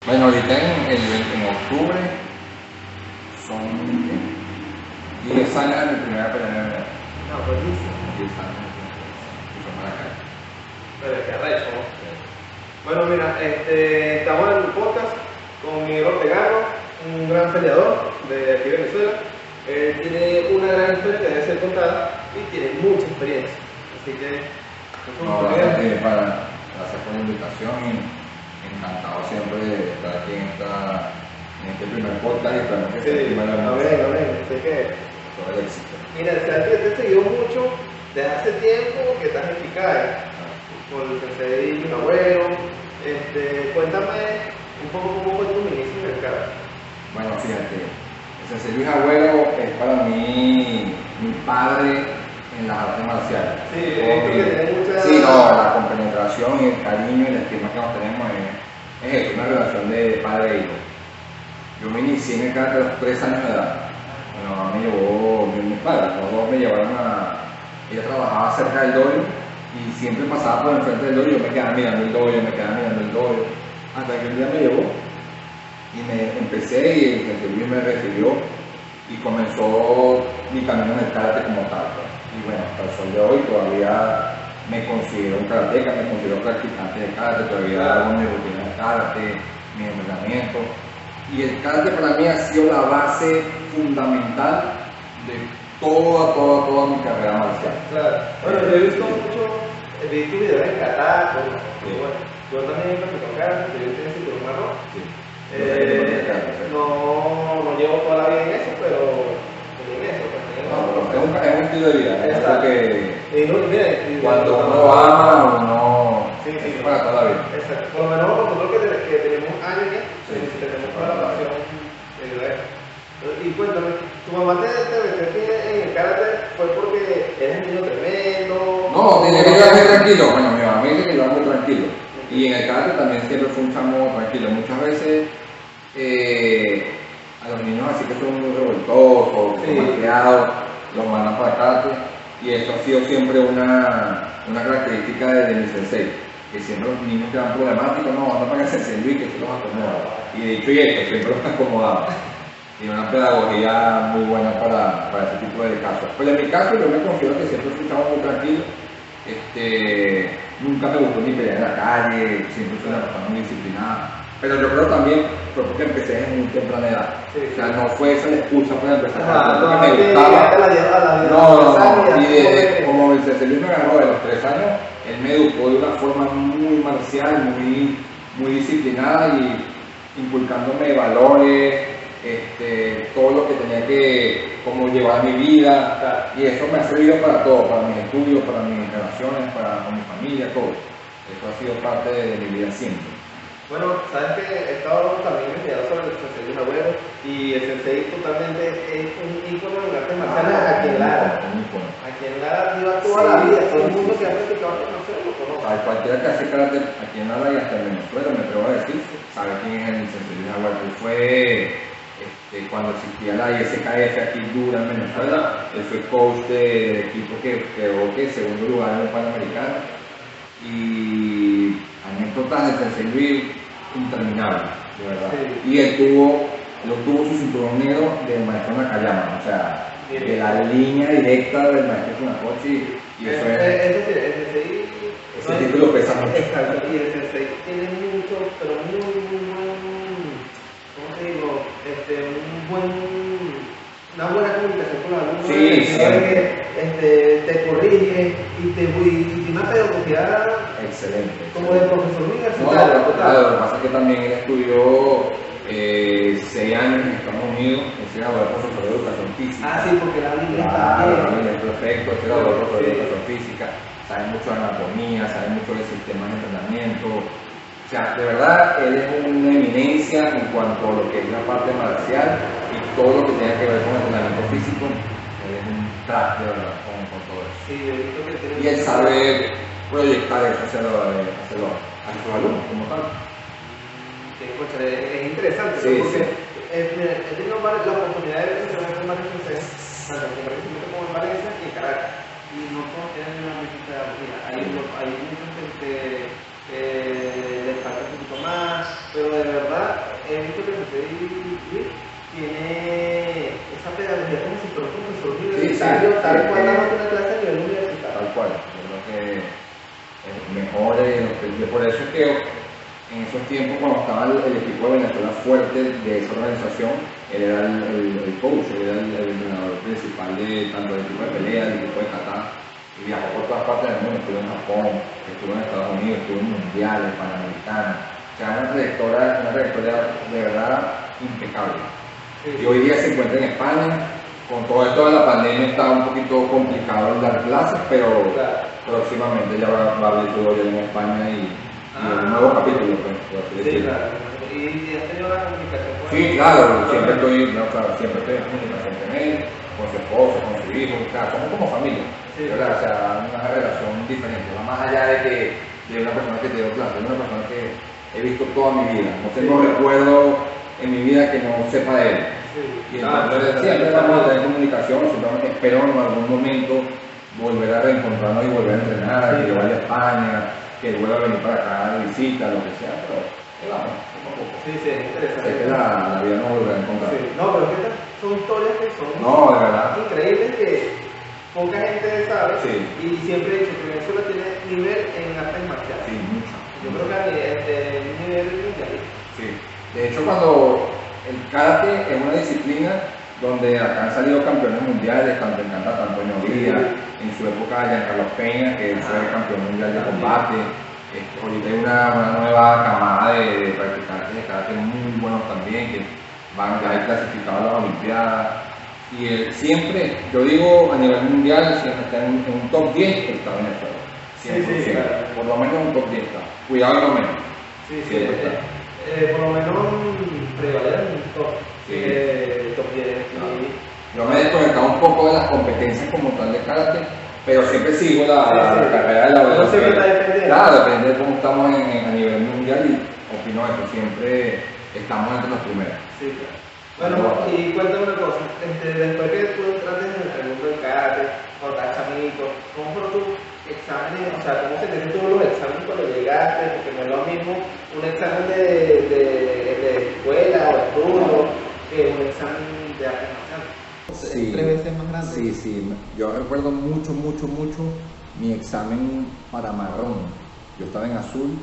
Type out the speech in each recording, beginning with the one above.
Bueno, ahorita en octubre son 10 años de mi primera pelea de MMA. No, buenísimo. 10 años y fue para acá. Pero qué arrecho, ¿no? Bueno, mira, estamos en el podcast con Miguel Ortegano, un gran peleador de aquí de Venezuela. Tiene una gran historia que debe ser contada y tiene mucha experiencia. Así que, No, gracias por la invitación y encantado siempre de estar aquí en este primer podcast y esperamos que sea el primero de muchos. Así que, Todo el éxito. mira, sabes que te he seguido mucho desde hace tiempo que estás en Picay, con el sensei mi abuelo. Cuéntame un poco cómo fue tu inicio en el karate. Bueno, fíjate, el Sensei Luis Abuelo es para mí mi padre en las artes marciales. Sí, esto que tiene mucha... Sí, no, la compenetración y el cariño y la estima que nos tenemos es eso, una relación de padre e hijo. Yo me inicié en el karate a los 3 años de edad. Mi mamá me llevó, mis padres, los dos me llevaron ella trabajaba cerca del dojo y siempre pasaba por enfrente del dojo y yo me quedaba mirando el dojo, hasta que un día me llevó y me empecé y el Sensei Luis me recibió y comenzó mi camino en el karate como tal. Y bueno, hasta el sol de hoy todavía me considero un karateca, me considero practicante de karate, todavía hago mi rutina de karate, mi entrenamiento. Y el karate para mí ha sido la base fundamental de toda mi carrera marcial. Claro. Bueno, yo he visto mucho, he visto videos en kata, bueno, yo también practico karate, yo tengo cinturón marrón. Sí. No llevo toda la vida en eso, pero en eso, Es un estilo de vida, es algo que mira, cuando uno ama, uno sí, es para toda la vida. exacto. Por lo menos nosotros que tenemos años ya, Sí. tenemos toda la pasión de eso. Y cuéntame, ¿tu mamá te metió aquí en el karate fue porque eres un niño tremendo? No, tenía que llevar muy tranquilo. Bueno, mi mamá me dice que yo muy tranquilo. Y en el karate también siempre fue un chamo tranquilo. Muchas veces a los niños así que son muy revoltosos, Sí. muy criados, los mandan para el karate. Y eso ha sido siempre una característica de mi sensei. Que siempre los niños que dan problemáticos, no, anda para el sensei Luis que se los acomoda. Y dicho y hecho, siempre los acomodaba. Y una pedagogía muy buena para ese tipo de casos. Pero en mi caso yo me considero que siempre fui un chavo muy tranquilo. Nunca me gustó ni pelear en la calle, siempre fui una persona muy disciplinada. Pero yo creo también fue porque empecé en muy temprana edad. Sí. O sea, no fue esa la excusa para empezar Ajá, porque no, me gustaba. no. Y desde, como el Sensei Luis me agarró de los 3 años, él me educó de una forma muy marcial, muy disciplinada y inculcándome valores, todo lo que tenía que como llevar mi vida, y eso me ha servido para todo, para mis estudios, para mis relaciones, con mi familia, todo. Esto ha sido parte de mi vida siempre. Bueno, sabes que he estado también investigando sobre el sensei Luis Abuelo y el sensei totalmente es un ícono en artes marciales aquí en Lara. Aquí en Lara lleva toda la vida, todo el mundo que ha practicado artes marciales lo conoce. Cualquiera que hace karate aquí en Lara y hasta en Venezuela, me atrevo a decir, sabe quién es el Sensei Luis Abuelo. Él fue cuando existía la ISKF aquí dura en Venezuela, él fue coach de equipo que quedó segundo lugar en el Panamericano. Y anécdotas de Sensei Luis interminables, de verdad. Sí. Y él tuvo su cinturón negro del maestro Nakayama, o sea, de la línea directa del maestro Funakoshi, y eso es. Es decir, el sensei... Ese título pesa mucho. Exacto, y el sensei tiene mucho, pero muy buen, ¿cómo te digo? Una buena comunicación con los alumnos. Sí, siempre. Te corrige y tiene una pedagogía Excelente. como de profesor No, universitario. claro, lo que pasa es que también él estudió 6 años en Estados Unidos, es ahora profesor de educación física. Ah, sí, porque la línea Claro, también. es perfecto, es profesor de educación física, sabe mucho de anatomía, sabe mucho de sistemas de entrenamiento. O sea, de verdad, él es una eminencia en cuanto a lo que es la parte marcial y todo lo que tenga que ver con el entrenamiento físico. Él es un crack, de verdad, con todo eso. Sí, yo he visto que tiene... Y él sabe proyectar eso hacia sus alumnos, como tal. Es interesante, Sí, porque sí. he tenido la oportunidad de entrenar con varios senseis, tanto como en Valencia y en Caracas, y no todos tienen una misma pedagogía. Hay muchos que les falta un poquito más, pero de verdad he visto que José tiene esa pedagogía como si fuera un profesor universitario, tal cual dando una clase a nivel universitario. Tal cual, yo creo que es mejor, por eso es que en esos tiempos cuando estaba el equipo de Venezuela fuerte de esa organización, él era el coach, él era el entrenador principal de tanto del equipo de pelea, del equipo de kata, y viajó por todas partes del mundo, estuvo en Japón, estuvo en Estados Unidos, estuvo en mundiales, panamericanos, o sea, una trayectoria de verdad impecable. Sí. Y hoy día se encuentra en España, con todo esto de la pandemia está un poquito complicado dar clases, pero próximamente ya va a abrir su dojo en España y un nuevo capítulo, pues, por así decirlo. Claro. ¿Y has tenido la comunicación con él? Sí, claro, siempre estoy en comunicación con él, con su esposo, con su hijo, claro, somos como familia, ¿verdad? O sea, una relación diferente, va más allá de una persona que te dio clases, es una persona que he visto toda mi vida, no tengo recuerdo en mi vida que no sepa de él. Y entonces siempre estamos en comunicación, siempre espero en algún momento volver a reencontrarnos y volver a entrenar, que yo vaya a España, que vuelva a venir para acá de visita, lo que sea, pero vamos, poco a poco. Sí, es interesante. Es que la vida nos volverá a encontrar. Sí. No, pero ¿qué tal? Son historias que son No, de verdad. increíbles que poca gente sabe. Sí. Y siempre he dicho que Venezuela tiene nivel en artes marciales. Sí, mucho. Yo creo que a nivel mundial. Sí. De hecho, cuando el karate es una disciplina donde acá han salido campeones mundiales, tanto en kata, Antonio Díaz, en su época Giancarlo Peña, que fue campeón mundial de combate. Ahorita hay una nueva camada de practicantes de karate muy buenos también, que van ya clasificados a las Olimpiadas. Y siempre, yo digo a nivel mundial, siempre está en un top 10, está Venezuela. 100%. Sí, claro. Por lo menos un top 10 está. Cuidado en lo menos. Sí, Siempre está. por lo menos prevalece un top. Top 10. Yo me he desconectado un poco de las competencias como tal de karate, pero siempre sigo la carrera de la no UFC. siempre está dependiendo. Claro, depende de cómo estamos a nivel mundial y opino eso, siempre estamos entre los primeros. Sí, claro. Bueno, y cuéntame una cosa, después que tú entraste en el mundo del karate, cuando estás chamito, ¿cómo fueron tus exámenes? O sea, ¿cómo se te hicieron todos los exámenes cuando llegaste? Porque no es lo mismo un examen de escuela o estudio que un examen de arte marcial. Sí, 3 veces más grande. Sí, yo recuerdo mucho mi examen para marrón. Yo estaba en azul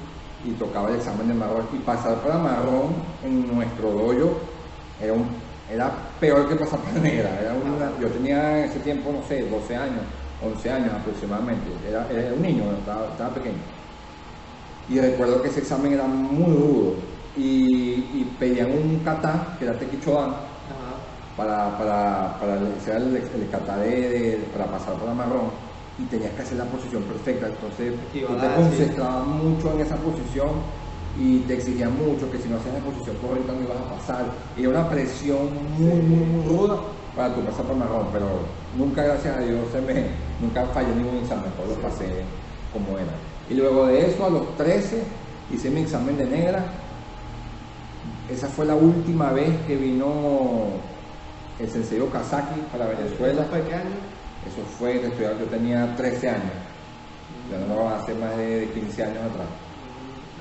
y tocaba el examen de marrón y pasar para marrón en nuestro dojo era peor que pasar para negra. Yo tenía en ese tiempo, no sé, 12 años, 11 años aproximadamente. Era un niño, estaba pequeño. Y recuerdo que ese examen era muy rudo y pedían un kata, que era Teki Chodan, para hacer el kata para pasar para marrón, y tenías que hacer la posición perfecta. Entonces tú te concentrabas mucho en esa posición y te exigían mucho que si no hacías la posición correcta no ibas a pasar. Y era una presión muy ruda para tu pasar para marrón, pero nunca, gracias a Dios, nunca fallé ningún examen, todos los pasé como era. Y luego de eso, a los 13, hice mi examen de negra. Esa fue la última vez que vino el sensei Okazaki para Venezuela. ¿Fue qué año? Eso fue, yo tenía 13 años, ya no va a ser más de 15 años atrás.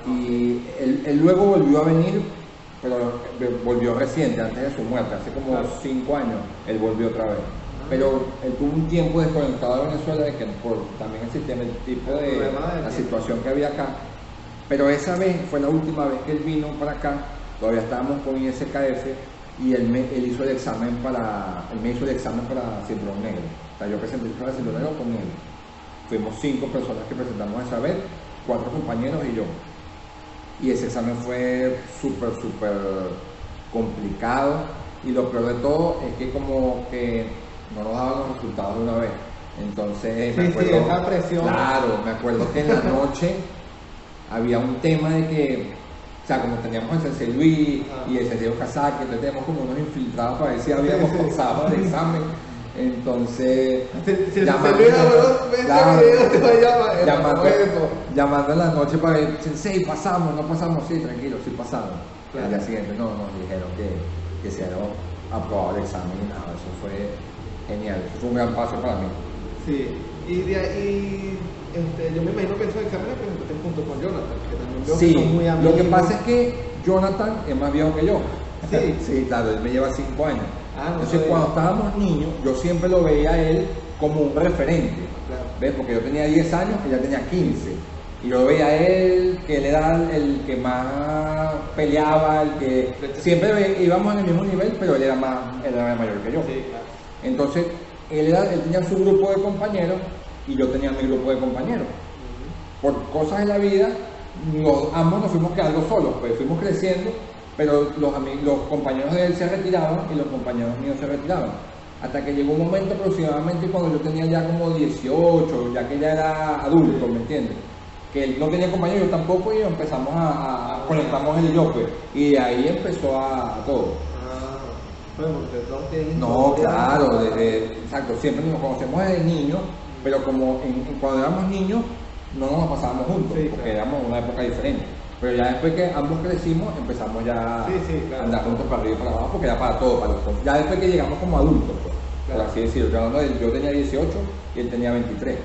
Y él luego volvió a venir, pero volvió reciente, antes de su muerte, hace como 5 años, él volvió otra vez. Pero él tuvo un tiempo desconectado de Venezuela, de que por también el sistema, el tipo de la situación que había acá. Pero esa vez fue la última vez que él vino para acá, todavía estábamos con ISKF, y él me hizo el examen para cinturón negro. O sea, yo presenté para cinturón negro con él. Fuimos 5 personas que presentamos esa vez, 4 compañeros y yo. Y ese examen fue súper complicado, y lo peor de todo es que como que no nos daban los resultados de una vez. Entonces me acuerdo, esa presión. Claro, me acuerdo que en la noche había un tema de que, o sea, como teníamos el Sensei Luis y el Sensei Okazaki, entonces teníamos como unos infiltrados para ver si habíamos pasado el examen. Entonces, llamando en la noche para ver, Sensei, pasamos, no pasamos, sí, tranquilo, sí pasamos. Claro. Al día siguiente nos dijeron que se había aprobado el examen y nada, eso fue genial, eso fue un gran paso para mí. Sí, y de ahí, yo me imagino que esos exámenes presentaste junto con Jonathan, que también veo que son muy amigos. Lo que pasa es que Jonathan es más viejo que yo. Sí. Sí, claro, él me lleva 5 años. Ah, no Entonces, sabía. cuando estábamos niños, yo siempre lo veía a él como un referente. Claro. ¿Ves? Porque yo tenía 10 años, ella tenía 15. Y yo veía a él, que él era el que más peleaba, el que siempre íbamos en el mismo nivel, pero él era mayor que yo. Sí, claro. Entonces, él tenía su grupo de compañeros y yo tenía mi grupo de compañeros. Por cosas de la vida, ambos nos fuimos quedando solos, pues fuimos creciendo, pero los compañeros de él se retiraban y los compañeros míos se retiraban. Hasta que llegó un momento aproximadamente cuando yo tenía ya como 18, ya que ya era adulto, ¿me entiendes? Que él no tenía compañeros, yo tampoco, y empezamos conectamos él y yo, pues, y de ahí empezó a todo. Ah, bueno, porque todos tienen No, historia. claro, exacto, siempre nos conocemos desde niños, pero como cuando éramos niños no nos pasábamos juntos, Sí, porque claro. éramos en una época diferente. Pero ya después que ambos crecimos, empezamos ya Sí, claro. a andar juntos para arriba y para abajo, porque era para todo, para los dos. Ya después que llegamos como adultos, pues, Claro. por así decirlo. Yo tenía 18 y él tenía 23.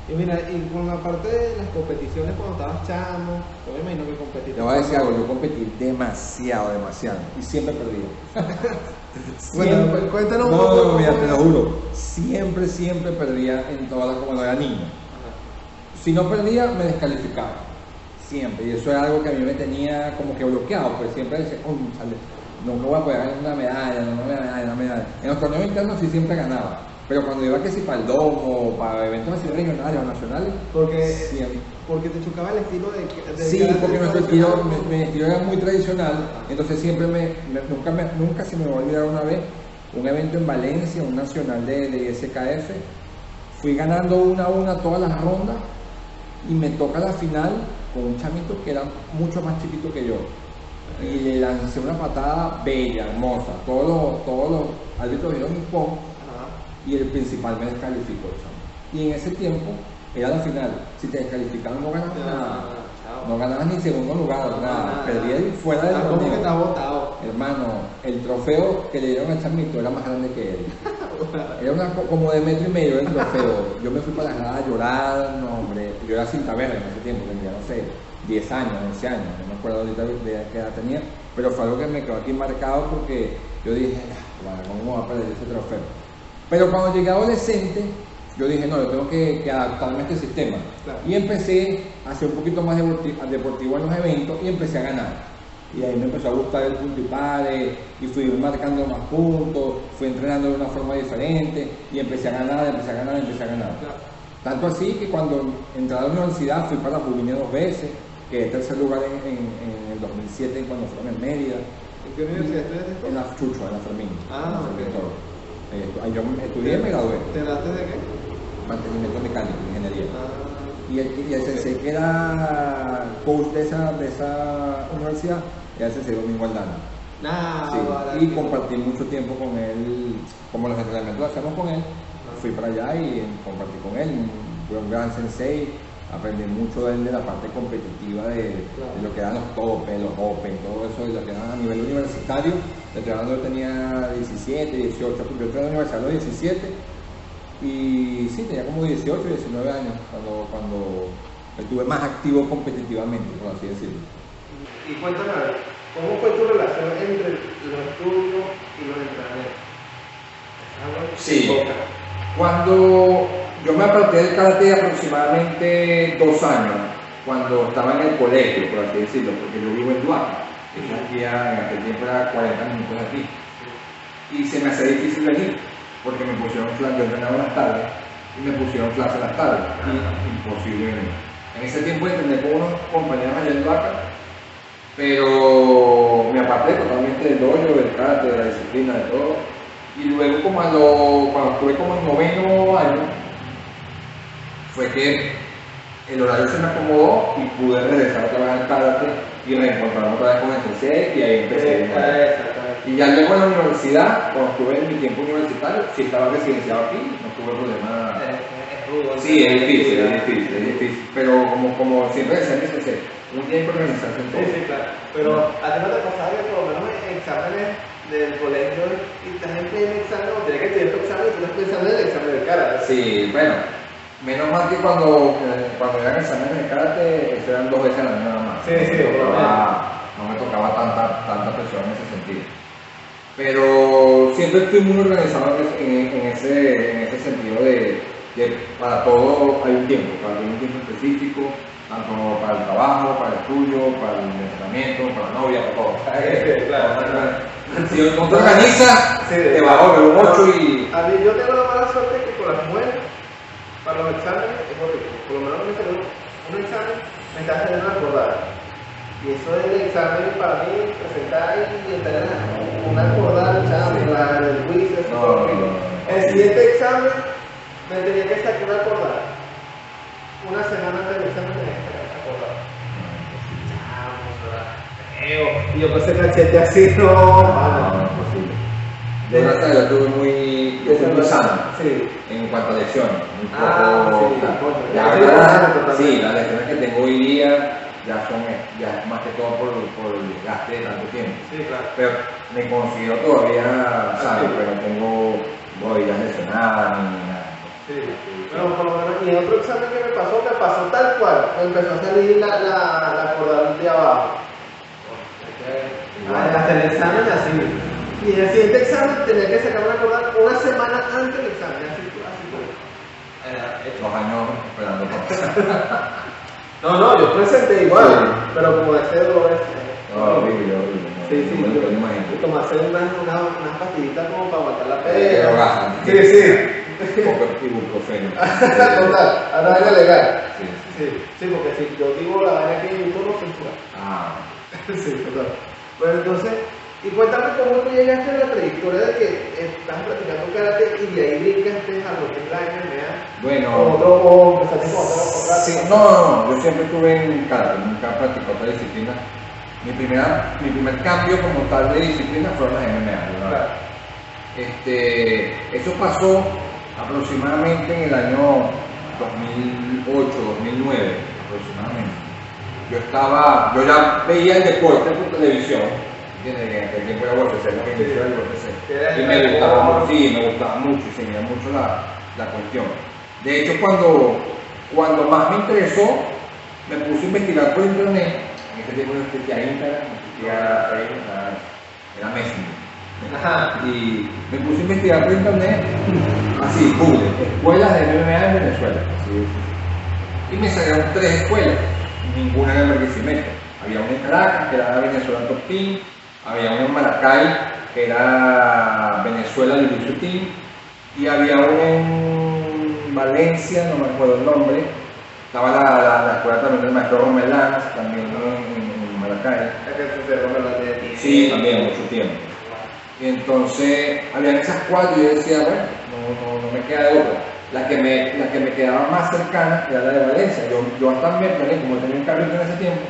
Y mira, y con la parte de las competiciones cuando estabas chamo, yo me imagino que competiste. Te voy a decir algo, yo competí demasiado, y siempre perdía. Bueno, pues, cuéntanos un No, poco. no, mira, cómo te lo era. juro, siempre perdía en todas las, cuando era niño. Ajá. Si no perdía, me descalificaba. Siempre. Y eso era algo que a mí me tenía como que bloqueado. Pues siempre decía, no me voy a poder ganar una medalla, una medalla. En los torneos internos sí siempre ganaba. Pero cuando iba que si para el domo, para eventos así regionales o nacionales, siempre. Porque te chocaba el estilo de Sí, karate porque nuestro estilo, tradicional. mi estilo era muy tradicional, entonces siempre nunca se me va a olvidar una vez, un evento en Valencia, un nacional de SKF, fui ganando una a una todas las rondas y me toca la final con un chamito que era mucho más chiquito que yo. Y le lancé una patada bella, hermosa, todos los árbitros dieron un pon Ajá. y el principal me descalificó, chamo. Y en ese tiempo era la final, si te descalificaban no ganabas nada. Chao. No ganabas ni segundo lugar, No, nada. nada. Perdí fuera del Como que torneo. estás botado. Hermano, el trofeo que le dieron al chamito era más grande que él. Era como de 1,5 metros el trofeo. Yo me fui para la grada a llorar, no hombre. Yo era cinta verde en ese tiempo, tenía, no sé, 10 años, 11 años, no me acuerdo ahorita de qué edad tenía. Pero fue algo que me quedó aquí marcado porque yo dije, bueno, ¿cómo me voy a perder ese trofeo? Pero cuando llegué adolescente, yo dije, no, yo tengo que adaptarme a este sistema. Claro. Y empecé a ser un poquito más deportivo en los eventos y empecé a ganar. Y ahí me empezó a gustar el punto y pare, y fui marcando más puntos, fui entrenando de una forma diferente, y empecé a ganar. Claro. Tanto así que cuando entré a la universidad fui para Jubilee 2 veces, quedé tercer lugar en el 2007 cuando fueron en Mérida, ¿En qué universidad estudiaste esto? en la Chucho, en la Fermín. Ah, en la Fermín ok. Toro. Ahí yo estudié y me gradué, ¿Te graduaste de qué? mantenimiento mecánico, ingeniería. Ah, Y el sensei que era coach de esa universidad era el sensei Domingo Aldana. nada, Sí, barato. y compartí mucho tiempo con él, como los entrenamientos lo hacemos con él. Fui para allá y compartí con él, fue un gran sensei, aprendí mucho de él de la parte competitiva de lo que eran los topes, los open, todo eso, de lo que eran a nivel universitario. Yo tenía 17, 18, yo entré a la universidad a los 17 y sí, tenía como 18, 19 años cuando estuve más activo competitivamente, por así decirlo. Y cuéntame, a ver, ¿cómo fue tu relación entre los estudios y los entrenamientos? Sí. Cuando yo me aparté del karate aproximadamente 2 años, cuando estaba en el colegio, por así decirlo, porque yo vivo en Duarte, eso aquí en aquel tiempo era 40 minutos de aquí, y se me hacía difícil venir, porque me pusieron clase, yo entrenaba en las tardes, y me pusieron clase en las tardes, y imposible venir. En ese tiempo entrené con unos compañeros allá en Duarte, pero me aparté totalmente del dojo, del karate, de la disciplina, de todo. Y luego cuando estuve como en 9º año, fue que el horario se me acomodó y pude regresar otra vez al karate y reencontrarme otra vez con el sensei y ahí empecé. Exactamente. Y ya luego en la universidad, cuando estuve en mi tiempo universitario, sí estaba residenciado aquí, no tuve problema. Es rudo. Sí, es difícil, pero como siempre decía mi sensei, uno tiene que organizarse en todo. Sí, claro. Pero a ti no te pasaba que por lo menos en exámenes del colegio y estás en pleno examen, o tenés que estudiar tu examen y tú estás pensando en el examen de karate. Sí, bueno, menos mal que cuando eran exámenes de karate, eso eran 2 veces al año nada más. Sí, No me tocaba tanta Pero siempre estoy muy organizado en ese sentido de para todo hay un tiempo, para un tiempo específico, tanto para el trabajo, para el estudio, para el entrenamiento, para la novia, para todo. Si no te organizas, te va a volver un 8 y... A mí yo tengo la mala suerte que con las mujeres, para los exámenes, es horrible. Por lo menos me salió un examen, me está haciendo acordar. Y eso es el examen para mí, presentar y entrar una acordada, el quiz, eso es horrible. El siguiente examen me tenía que sacar una acordada. Una semana antes del examen me tenía que sacar acordada. Y yo pasé cachete así, no, imposible. Yo gracias a Dios tuve muy sano en cuanto a lecciones. Sí, las lecciones que tengo hoy día ya es más que todo por el desgaste de tanto tiempo. Sí, claro. Pero me considero todavía sano, pero no tengo rodillas lesionadas ni nada. Sí. Bueno, por lo menos, y otro examen que me pasó tal cual. Me empezó a salir la acordada de abajo. Hasta el examen así. Y en el siguiente examen tenía que sacar una acordada una semana antes del examen. Así fue. 2 años esperando para No, yo presenté igual, pero como ese dolor horrible. Sí, me imagino. y tomarse unas pastillitas como para aguantar la Pero pega. bajan. Sí. Un poco de ibuprofeno. Total, ahora es legal. Sí. Porque si yo digo la vaina que yo no censura. Sí, total. Bueno, entonces, y cuéntame cómo tú llegaste a la trayectoria de que estás practicando karate y de ahí brincaste a lo que es la MMA. Bueno. O empezaste con otra. Sí, no, yo siempre estuve en karate, nunca practicé otra disciplina. Mi primer cambio como tal de disciplina fueron las MMA. Claro. Eso pasó aproximadamente en el año 2008, 2009 aproximadamente. Yo ya veía el deporte por televisión, ¿entiendes? En aquel tiempo era UFC, la que inició el UFC. Y me gustaba mucho y seguía mucho la cuestión. De hecho, cuando más me interesó, me puse a investigar por internet. En ese tiempo no existía Instagram, no existía Facebook, era Messenger. Y me puse a investigar por internet, así, Google, escuelas de MMA en Venezuela. Y me salieron 3 escuelas, ninguna en Barquisimeto. Había una en Caracas, que era Venezuela Top Team, había una en Maracay, que era Venezuela Jiu-Jitsu Team, y había una en Valencia, no me acuerdo el nombre. Estaba la escuela también del maestro Romelán, también en Maracay. Sí, también, mucho tiempo. Y entonces, habían esas 4 y yo decía, bueno, no me queda de otra. La que me quedaba más cercana era la de Valencia. Yo hasta me planeé, como tenía un carrito en ese tiempo,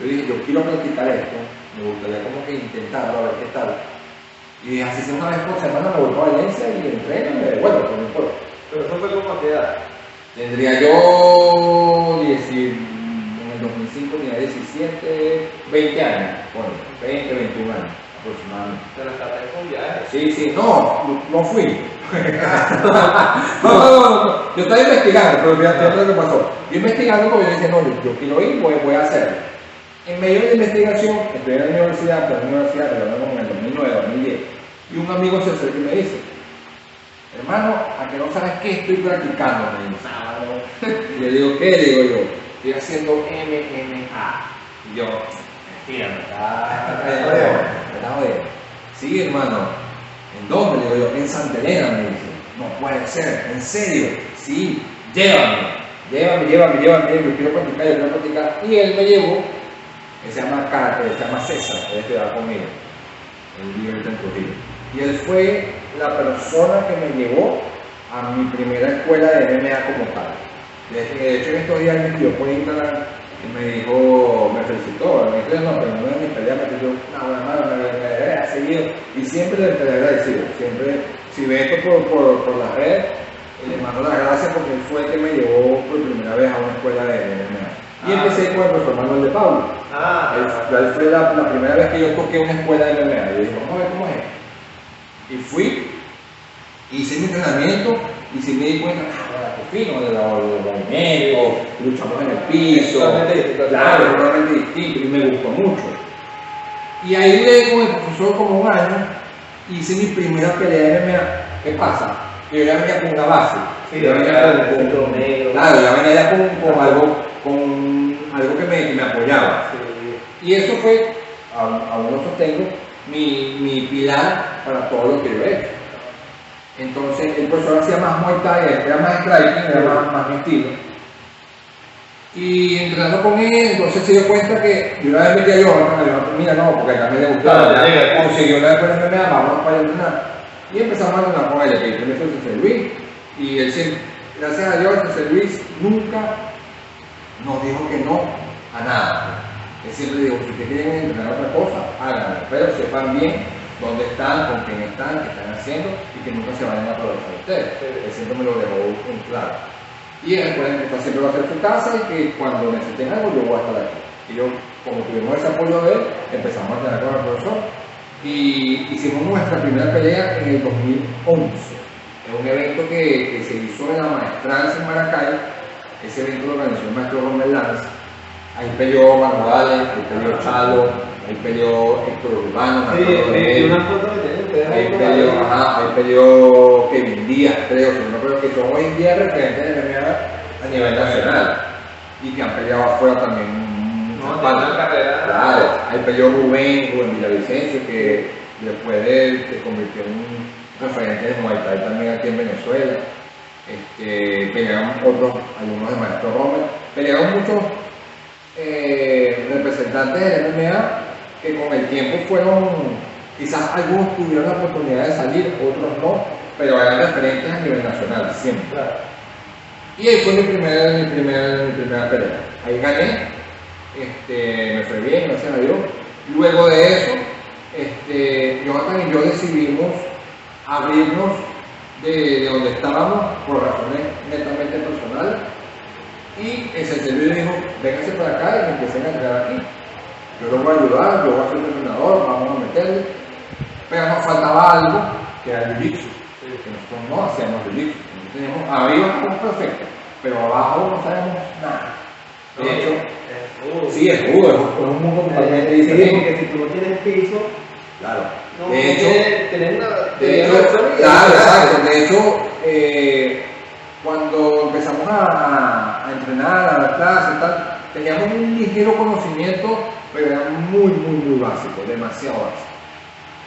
yo dije, yo quiero practicar esto, me gustaría como que intentarlo, a ver qué tal. Y así sea una vez por semana me voy a Valencia y entreno y me devuelvo, por mi pueblo. Pero eso fue como a qué edad. Tendría yo, en el 2005 tenía 17, 20 años, bueno, 20, 21 años aproximadamente. ¿Te las traté con viajes? Sí, no fui. No, yo estaba investigando, pero fíjate lo que pasó. Yo investigando porque yo decía, no, yo quiero ir, voy a hacerlo. En medio de la investigación, estoy en la universidad, en el 2009, 2010, y un amigo se acerca y me dice, hermano, ¿a que no sabes qué estoy practicando? Me dice, y yo digo, ¿qué? Digo yo, estoy haciendo MMA. Y yo, mentira, me está jodiendo. Sí, hermano, ¿en dónde? Le digo yo, en Santa Elena, me dice, no puede ser, ¿en serio? Sí, llévame, yo quiero practicar. Y él me llevó, que se llama César, él estudiaba conmigo, él vive en Trujillo. Y él fue la persona que me llevó a mi primera escuela de MMA como tal. De hecho, en estos días me escribió por Instagram y me dijo, me felicitó, me dijo, no, pero no es mi pelea, me dijo, no, hermano, me ha seguido. Y siempre le estaré agradecido, siempre, si ve esto por las redes, le mando las gracias porque él fue el que me llevó por primera vez a una escuela de MMA. Y empecé con el profesor Manuel de Pablo. Él fue la primera vez que yo toqué una escuela de MMA. Y yo dije, vamos a ver cómo es. Y fui, hice mi entrenamiento y sí me di cuenta, fino, de los movimientos, luchamos en el piso, claro, totalmente distinto y me gustó mucho. Y ahí duré con el profesor como un año hice mi primera pelea de MMA. ¿Qué pasa? Que yo ya venía con una base. Sí, yo venía con negro. claro, ya venía ya con algo que me apoyaba. Sí. Y eso fue, aún lo sostengo, mi pilar para todo lo que yo he hecho. Entonces, el profesor hacía más Muay Thai, era más striking, era más mi estilo. Y entrenando con él, entonces se dio cuenta que yo una vez metí a Jonathan, mira, no, porque también le gustaba, ya consiguió una vez con el MMA, vamos para entrenar. Y empezamos a entrenar con él, que yo me fui a José Luis, y él siempre, gracias a Dios, José Luis nunca nos dijo que no a nada. Él siempre dijo, si ustedes quieren entrenar otra cosa, háganlo, pero sepan bien dónde están, con quién están, qué están haciendo, y que nunca se vayan a aprovechar de ustedes. Él siempre me lo dejó en claro. Y él siempre va a hacer su casa y que cuando necesiten algo yo voy a estar aquí. Y yo, como tuvimos ese apoyo de él, empezamos a entrenar con el profesor y hicimos nuestra primera pelea en el 2011. Es un evento que se hizo en la Maestranza en Maracay. Ese evento lo organizó el maestro Romel Lanz. Ahí peleó Manuales, ahí peleó Chalo, ahí peleó Héctor Urbano, ahí peleó Kevin Díaz, creo que son hoy en día referentes de MMA a nivel nacional y que han peleado afuera también. Claro, ahí peleó Rubén Villavicencio, que después de él se convirtió en un referente de Muay Thai también aquí en Venezuela. Pelearon otros alumnos de Maestro Romer, pelearon muchos representantes del MMA que con el tiempo fueron, quizás algunos tuvieron la oportunidad de salir, otros no, pero eran referentes a nivel nacional siempre. Claro. Y ahí fue mi primera pelea. Ahí gané, me fue bien, gracias a Dios. Luego de eso, Jonathan y yo decidimos abrirnos de donde estábamos por razones netamente personales. Y el secretario le dijo, véngase para acá y empiecen a entrenar aquí. Yo lo voy a ayudar, yo voy a ser el entrenador, vamos a meterle. Pero nos faltaba algo, que era el jiu-jitsu, que nosotros no hacíamos jiu-jitsu. Teníamos, arriba estamos perfectos, pero abajo no sabemos nada. De hecho, sí, es rudo, es un mundo totalmente diferente. Sí, porque si tú no tienes piso, claro. No, de hecho, tener una. Claro, exacto. De hecho, cuando empezamos a entrenar, a dar clases y tal, teníamos un ligero conocimiento, pero era muy básico, demasiado básico.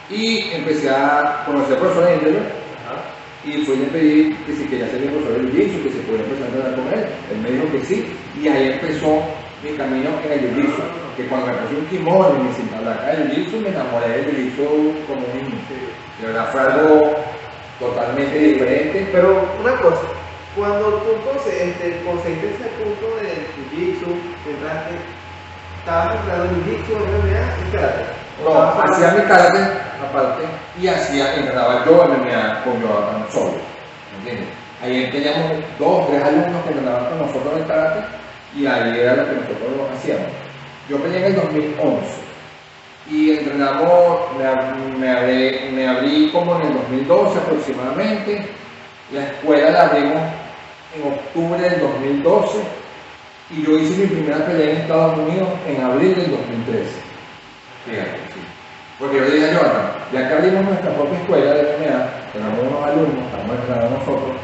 Y empecé a conocer al profesor Endler y fue y le pedí que si quería ser el profesor de jiu-jitsu, que se pudiera empezar a entrenar con él. Él me dijo que sí, y ahí empezó mi camino en el jiu-jitsu. Que cuando me puse un kimono y me senté a hablar acá del jiu-jitsu, me enamoré del jiu-jitsu como un niño. De verdad fue algo totalmente diferente. Pero una cosa, cuando tú conseguiste ese punto del jiu-jitsu, entraste, estabas entrenando jiu-jitsu, MMA y karate. No, hacía mi karate aparte y entrenaba yo MMA con Jonathan solo. ¿Entiendes? Ahí teníamos 2 o 3 alumnos que entrenaban con nosotros en el karate y ahí era lo que nosotros hacíamos. Yo peleé en el 2011 y entrenamos, me abrí como en el 2012 aproximadamente. La escuela la abrimos en octubre del 2012 y yo hice mi primera pelea en Estados Unidos en abril del 2013. Fíjate, sí. Porque yo le dije a Jonathan, ya que abrimos nuestra propia escuela de MMA, tenemos unos alumnos, estamos entrenando nosotros,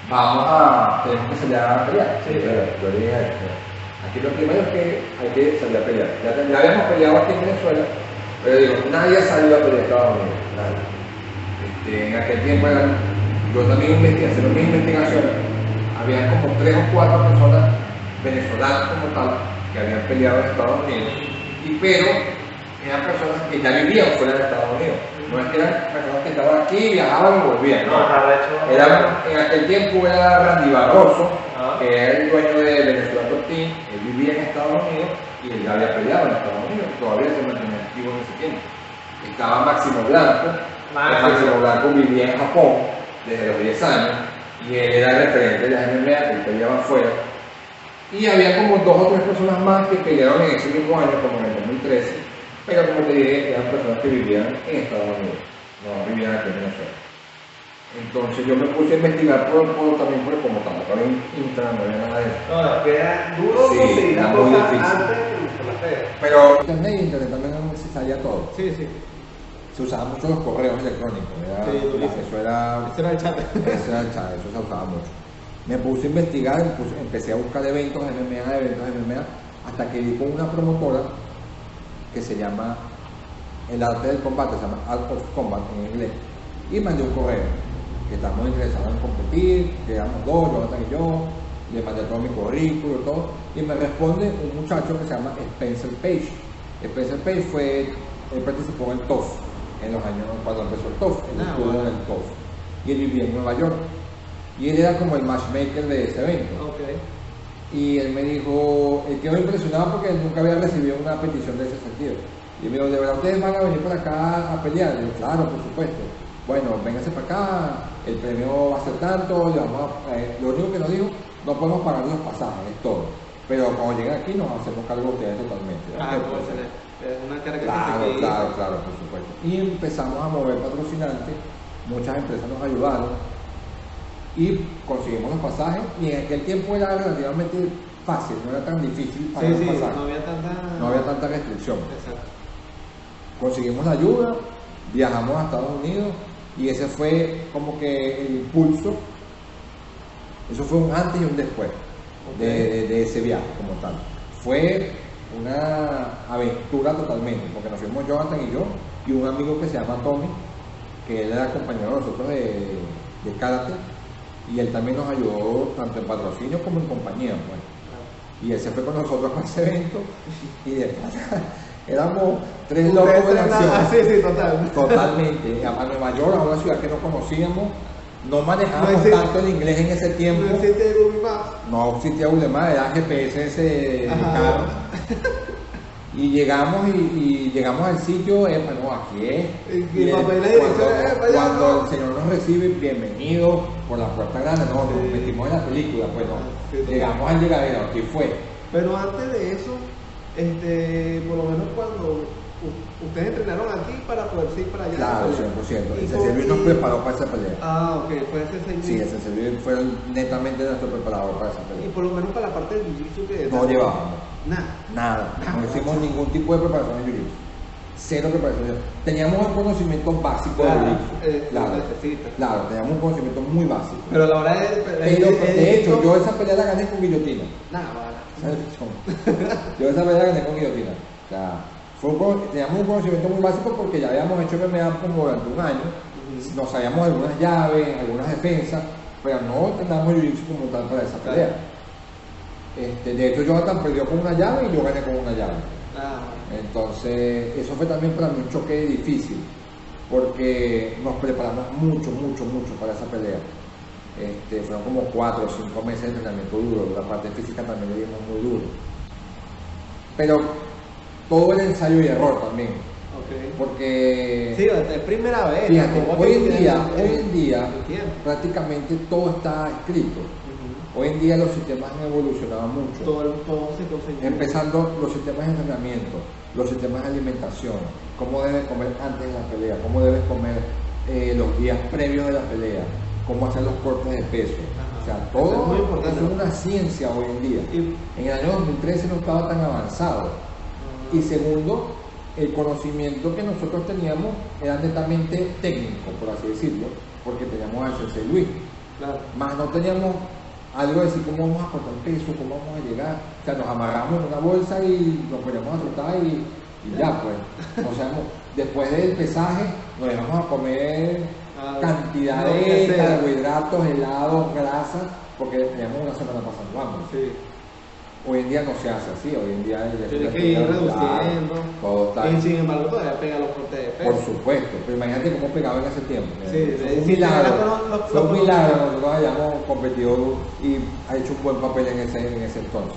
tenemos que salir a pelear. Sí, yo le dije a él, aquí lo primero es que hay que salir a pelear. Ya habíamos peleado aquí en Venezuela, pero digo, nadie ha salido a pelear a Estados Unidos, nadie. En aquel tiempo yo también haciendo mis investigaciones, había como 3 o 4 personas venezolanas como tal que habían peleado en Estados Unidos, pero eran personas que ya vivían fuera de Estados Unidos. No es que eran personas que estaban aquí, viajaban y volvían. No. En aquel tiempo era Randy Barroso, que era el dueño de Venezuela Top Team. Él vivía en Estados Unidos y él ya había peleado en Estados Unidos. Todavía se mantenía activo en ese tiempo. Estaba Máximo Blanco. Máximo Blanco vivía en Japón desde los 10 años y él era referente de la MMA, que él peleaba afuera. Y había como 2 o 3 personas más que pelearon en ese mismo año, como en el 2013. Pero como te dije, eran personas que vivían en Estados Unidos, no vivían aquí en Venezuela. Entonces yo me puse a investigar también por como tal, estaba en Instagram, no había nada de eso. No, que era duro conseguir las cosas antes de la fe. Pero internet también no se salía todo. Sí. se usaban mucho los correos electrónicos. Sí, durísimo. Eso era Ese era el chat. Ese era el chat, eso se usaba mucho. Me puse a investigar, empecé a buscar eventos de MMA, hasta que di con una promotora que se llama El Arte del Combate, se llama Art of Combat en inglés, y mandé un correo, que estamos interesados en competir, que éramos dos, Jonathan y yo, le mandé todo mi currículo y todo, y me responde un muchacho que se llama Spencer Page. Spencer Page él participó en el TOF, en los años cuando empezó el TOF, él estuvo en el TOF, y él vivía en Nueva York, y él era como el matchmaker de ese evento. Okay. Y él me dijo, él quedó impresionado porque él nunca había recibido una petición de ese sentido. Y me dijo, ¿de verdad ustedes van a venir para acá a pelear? Y yo, claro, por supuesto. Bueno, vénganse para acá, el premio va a ser tanto, lo único que nos dijo, no podemos pagar los pasajes, es todo. Pero cuando lleguen aquí nos hacemos cargo de ustedes totalmente. Pues es una carga que claro, por supuesto. Y empezamos a mover patrocinantes, muchas empresas nos ayudaron y conseguimos los pasajes, y en aquel tiempo era relativamente fácil, no era tan difícil pagar los pasajes. No había tanta restricción. Exacto. Conseguimos la ayuda, viajamos a Estados Unidos, y ese fue como que el impulso. Eso fue un antes y un después de ese viaje como tal. Fue una aventura totalmente, porque nos fuimos Jonathan y yo, y un amigo que se llama Tommy, que él era compañero de nosotros de karate, y él también nos ayudó tanto en patrocinio como en compañía, pues. Y él se fue con nosotros a ese evento, y de éramos tres locos de acción. Sí, total. Totalmente. A Nueva York, a una ciudad que no conocíamos, no manejábamos tanto el inglés en ese tiempo. No existía Google Maps. No existía Google Maps, era GPS ese carro. Y llegamos al sitio, bueno, aquí es. Y cuando el Señor nos recibe, bienvenido por la puerta grande, nos metimos en la película, pues no. Llegamos al llegadero, aquí fue. Pero antes de eso, por lo menos cuando ustedes entrenaron aquí para poder ir para allá. Claro, 100%. El CC Luis nos preparó para esa pelea. Ok, fue ese CC Luis. Sí, el CC Luis fue netamente nuestro preparador para esa pelea. Y por lo menos para la parte del jiu-jitsu que no llevábamos. Nada. No hicimos ningún tipo de preparación de jiu-jitsu. Cero preparación. Teníamos un conocimiento básico de jiu-jitsu. Claro, teníamos un conocimiento muy básico. Pero a la hora de hecho, yo esa pelea la gané con guillotina. Yo esa pelea la gané con guillotina. O sea, teníamos un conocimiento muy básico porque ya habíamos hecho MMA como durante un año. Nos sabíamos algunas llaves, algunas defensas, pero no teníamos jiu-jitsu como tal para esa pelea. De hecho, Jonathan perdió con una llave y yo gané con una llave. Entonces, eso fue también para mí un choque difícil, porque nos preparamos mucho para esa pelea. Fueron como 4 o 5 meses de entrenamiento duro, la parte física también le dimos muy duro. Pero todo el ensayo y error también. Porque sí, es primera vez. Fíjate, hoy en día prácticamente todo está escrito. Hoy en día los sistemas han evolucionado mucho. Todo se conseguió. Empezando los sistemas de entrenamiento, los sistemas de alimentación, cómo debes comer antes de la pelea, cómo debes comer los días previos de la pelea, cómo hacer los cortes de peso. O sea, todo eso es una ciencia hoy en día. En el año 2013 no estaba tan avanzado. Y segundo, el conocimiento que nosotros teníamos era netamente técnico, por así decirlo, porque teníamos al Sensei Luis. Más no teníamos algo de decir cómo vamos a cortar peso, cómo vamos a llegar. O sea, nos amarramos en una bolsa y nos poníamos a trotar y ya, pues. O sea, después del pesaje nos dejamos a comer cantidad de carbohidratos, helados, grasas, porque teníamos una semana pasando hambre. Hoy en día no se hace así, hoy en día tiene que ir reduciendo. Todo está. Y sin embargo todavía pega los cortes de peso. Por supuesto, pero imagínate cómo pegaba en ese tiempo. Fue un milagro. Fue un milagro, nosotros hayamos competido y ha hecho un buen papel en ese entonces.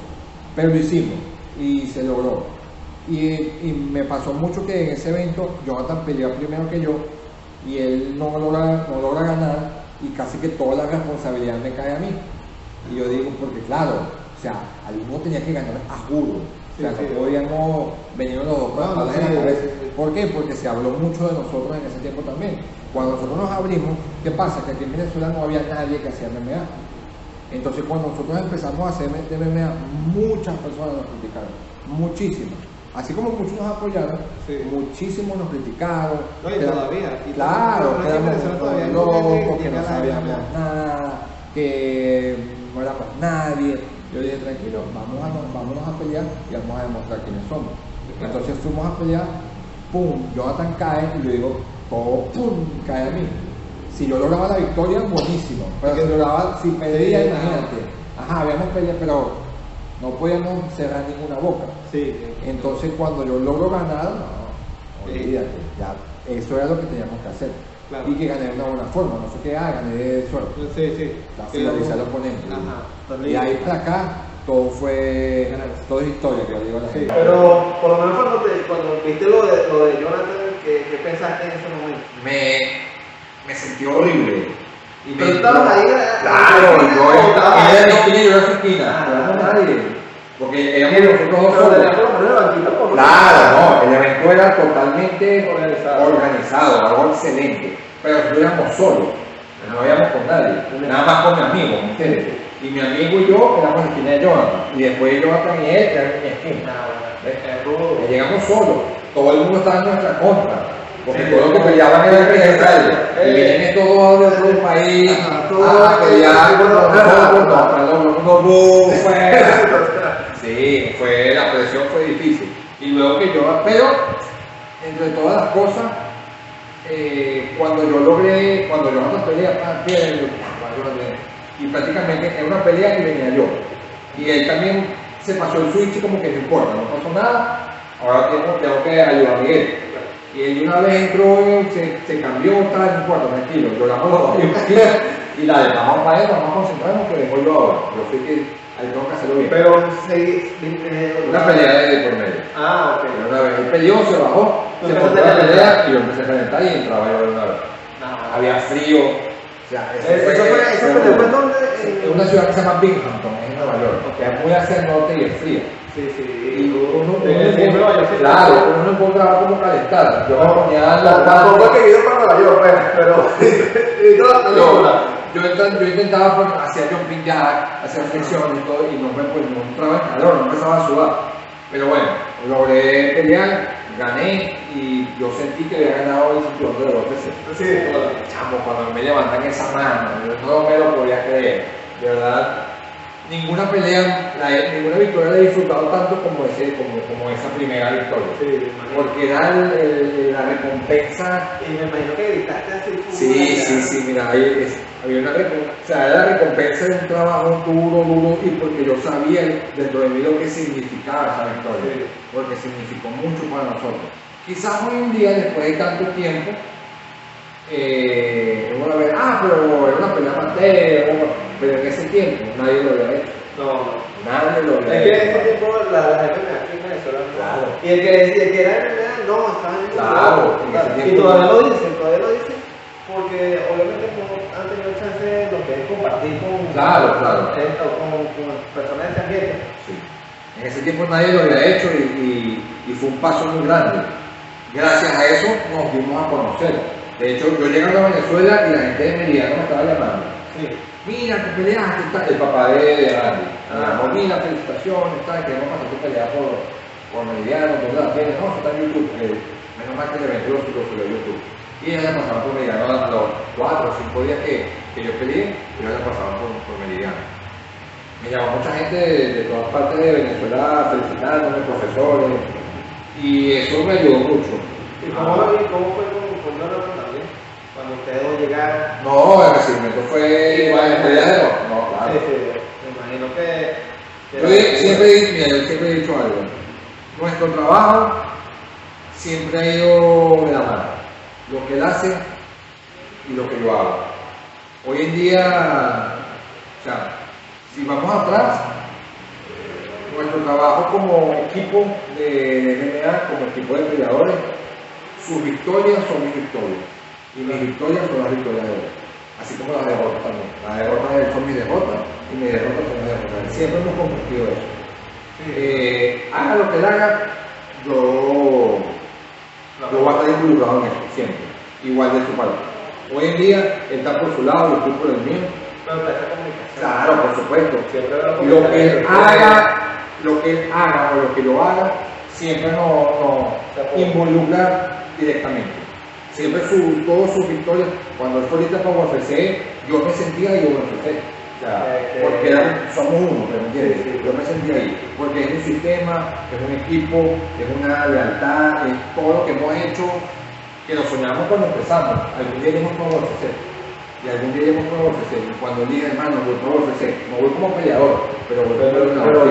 Pero lo hicimos y se logró. Y me pasó mucho que en ese evento Jonathan peleó primero que yo y él no logra ganar y casi que toda la responsabilidad me cae a mí. Y yo digo, porque claro, o sea, alguno tenía que ganar a juro. O sea, no podíamos venir los dos para la cabeza. ¿Por qué? Porque se habló mucho de nosotros en ese tiempo también. Cuando nosotros nos abrimos, ¿qué pasa? Que aquí en Venezuela no había nadie que hacía MMA. Entonces, cuando nosotros empezamos a hacer MMA, muchas personas nos criticaron. Muchísimas. así como muchos nos apoyaron, Sí. muchísimos nos criticaron. No, y quedamos- todavía. Y claro, aquí en quedamos Venezuela todavía hay locos, gente que no critica la sabíamos vaina. nada, que no éramos nadie. Yo dije, tranquilo, vámonos a pelear y vamos a demostrar quiénes somos. Entonces fuimos a pelear, pum, Jonathan cae y yo digo, todo pum, cae a mí. Si yo lograba la victoria, buenísimo, pero si perdía, Sí, imagínate. Ajá, habíamos peleado, pero no podíamos cerrar ninguna boca. Sí. Entonces cuando yo logro ganar, no, olvídate, ya, eso era lo que teníamos que hacer. Claro. Y que gané de una buena forma, no fue que gané de suerte. Sí. La finalizar al oponente. Ajá. Y ahí para acá, todo es historia, que yo digo a la gente. Pero por lo menos cuando viste lo de Jonathan, ¿qué pensaste en ese momento? Me sentí horrible. Y Pero estabas ahí, claro, yo estaba ahí, en la esquina y yo en la esquina, no había nadie. Porque éramos nosotros dos solos. Claro, no, el evento era totalmente organizado, algo excelente. Pero nosotros éramos solos, no íbamos con nadie, nada más con mi amigo, ¿me entiendes? Y mi amigo y yo éramos en la esquina de Jonathan, y después Jonathan y él eran en mi esquina. Y llegamos solos, todo el mundo estaba en nuestra contra. Porque todos los que peleaban eran de Italia. Y vienen todos de otro país a pelear contra nosotros. Sí, la presión fue difícil. Y luego que yo, pero entre todas las cosas, cuando yo no pelea, y prácticamente era una pelea y venía yo. Y él también se pasó el switch como que no importa, no pasó nada, ahora tengo que ayudar a Miguel. Y él de una vez entró, se cambió, tal, no importa, tranquilo, lloramos los dos y la dejamos para él, vamos a concentrarnos que dejó yo ahora. Yo sé que ahí tengo que hacerlo bien. Pero Una pelea de por medio. Ah, ok. Pero una vez él peleó, se bajó, se Empezaste puso la a pelea y yo empecé a calentar y entraba yo de una vez. Había frío. O sea, ¿Esa pelea fue dónde? En una ciudad que se llama Binghamton, en Nueva York, que es muy hacia el norte y es fría. Sí. Y uno Claro. no encontraba cómo calentar. Yo me ponía Tampoco he querido para Nueva York, pero. yo intentaba, pues, hacía jumping jack, hacía flexiones y todo, y no entraba en calor, no empezaba a sudar. Pero bueno, logré pelear, gané y yo sentí que había ganado el cinturón de la UFC. Sí. Chamo, cuando me levantan esa mano, yo no me lo podía creer. De verdad, ninguna victoria la he disfrutado tanto como esa primera victoria. Sí, Porque era la recompensa. y me imagino que gritaste así. Sí, mira, había una recompensa, o sea, era la recompensa de un trabajo duro, y porque yo sabía dentro de mí lo que significaba esa victoria, porque significó mucho para nosotros. Quizás hoy en día, después de tanto tiempo, uno lo ve, pero era una pelea amateur, pero en ese tiempo nadie lo había hecho. No. Nadie lo había Es que en hecho. ese tiempo la MMA aquí en Venezuela. Claro. Y el que era MMA, no, estaba en Claro, en ese Y tiempo. todavía lo dicen, porque obviamente no han tenido chance de lo que es compartir con personas de ese ambiente. Sí. En ese tiempo nadie lo había hecho y fue un paso muy grande. Gracias a eso nos dimos a conocer. De hecho, yo llegando a Venezuela y la gente de Meridiano me estaba llamando. Sí. Mira, tu peleaste, el papá de Randy. Mira, felicitaciones, queremos pasar tu pelea por Meridiano, ¿dónde la tienes? No, eso está en YouTube. Menos mal que el evento lo subió a YouTube. Y ellos la pasaban por Meridiano a los 4 o 5 días que yo peleé, ellos la pasaban por Meridiano. Me llamó mucha gente de todas partes de Venezuela felicitándome, profesores, y eso me ayudó mucho. ¿Y cómo fue con Jonathan también? Cuando ustedes dos llegaron. No, el recibimiento fue igual en realidad de no, claro. Sí, me imagino que Yo siempre he dicho algo. Nuestro trabajo siempre ha ido de la mano. Lo que él hace y lo que yo hago. Hoy en día, o sea, si vamos atrás, nuestro trabajo como equipo de MMA, como equipo de peleadores, sus victorias son mis victorias. Y mis victorias son las victorias de él. Así como las derrotas también. Las derrotas de él son mis derrotas y mis derrotas son mis derrotas. Siempre hemos compartido eso. Haga lo que él haga, yo voy a estar involucrado en eso, siempre. Igual de su parte. Hoy en día, él está por su lado, yo estoy por el mío. Pero esta comunicación. Claro, por supuesto. Siempre Lo que él haga o lo que yo haga, siempre nos involucra directamente. Siempre todas sus victorias, cuando él fue ahorita para UFC, yo me sentía ahí UFC. O sea, porque somos uno, ¿me entiendes? Yo me sentía ahí, porque es un sistema, es un equipo, es una lealtad, es todo lo que hemos hecho, que lo soñamos cuando empezamos. Algún día iremos para UFC, y algún día iremos para UFC. Y cuando él diga, hermano, voy para UFC, no voy como peleador, pero voy para una Pero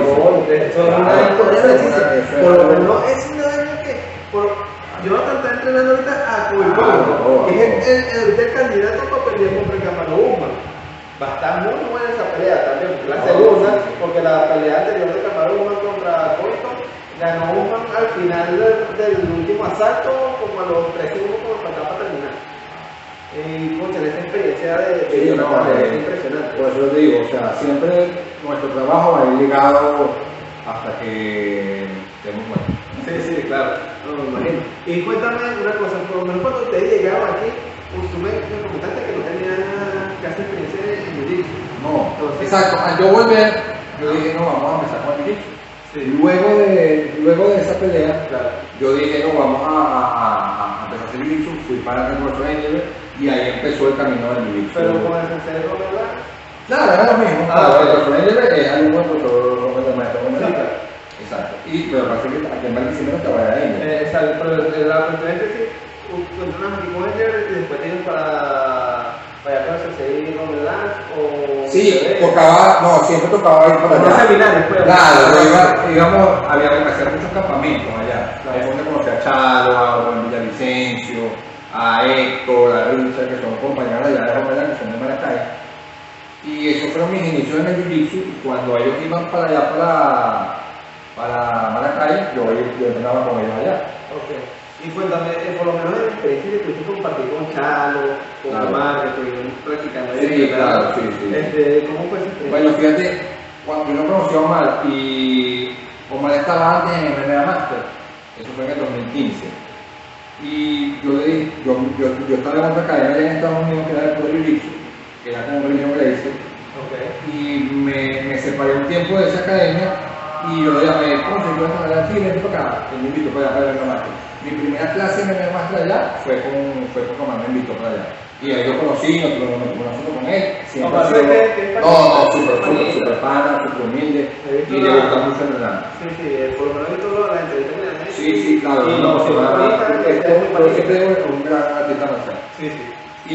eso es una victoria decisiva. Por lo menos es una vaina que Jonathan está entrenando ahorita a Cubilcón, que es el candidato para pelear contra Kamaru Usman. Va a estar muy buena esa pelea también, la segunda, porque la pelea anterior de Kamaru Usman contra Covington ganó Usman al final del último asalto, como a los 3 segundos como faltaba para terminar. Y con esa experiencia de Jonathan es impresionante. Por eso te digo, o sea, siempre nuestro trabajo va a ir ligado hasta que estemos muertos. Sí, claro, no me imagino. Y cuéntame una cosa, por lo menos cuando ustedes llegaron aquí, tú me comentaste que no tenías casi experiencia en jiu-jitsu. No, exacto. Al yo volver, yo dije, no, vamos a empezar con el jiu-jitsu. Sí. Luego de esa pelea, claro, yo dije, no, vamos a empezar a hacer jiu-jitsu. Fui para el World Ranger y ahí empezó el camino del jiu-jitsu. Pero con el sensei de ¿verdad? Claro, era lo mismo. El World Ranger es algo bueno, profesor maestro con el exacto. Pero parece que aquí en Barquisimeto te vaya ahí. Exacto, pero la cuestión es que si tú entrenas aquí con Edger y después tienes para allá para el CCI con el Lance o... Sí, siempre tocaba ir para allá. Seminarios, pues. Claro, había que hacer muchos campamentos allá. Claro. Es donde conocí a Chalo, a Juan Villavicencio, a Héctor, a Richard, que son compañeros allá de Romero, que son de Maracay. Y esos fueron mis inicios en el jiu-jitsu. Y cuando ellos iban para allá, para Maracay, yo entrenaba con ellos allá. Okay. Y cuéntame, por lo menos en la experiencia que tuviste compartir con Chalo, con Omar, que estuvieron practicando ahí. Sí, claro, sí. ¿Cómo fue esa experiencia? Bueno, fíjate, cuando yo no conocí a Omar y Omar estaba antes en MMA Master, eso fue en el 2015. Y yo le dije, yo estaba en otra academia allá en Estados Unidos que era de Puerto Rico, que era con Religion Gracie. Y me separé un tiempo de esa academia. Y yo lo llamé, ¿cómo se llama? Sí, ven para acá, y me invitó para allá para el Master. Mi primera clase en el Master allá fue con Omar, me invitó para allá. Y ahí lo conocí, me tuve una foto con él. Siempre ha sido súper pana, súper humilde. Y le gusta mucho entrenar. Sí, por lo menos he visto la entrevista que le han hecho. Sí, claro. Pero siempre es un gran artista marcial. Sí.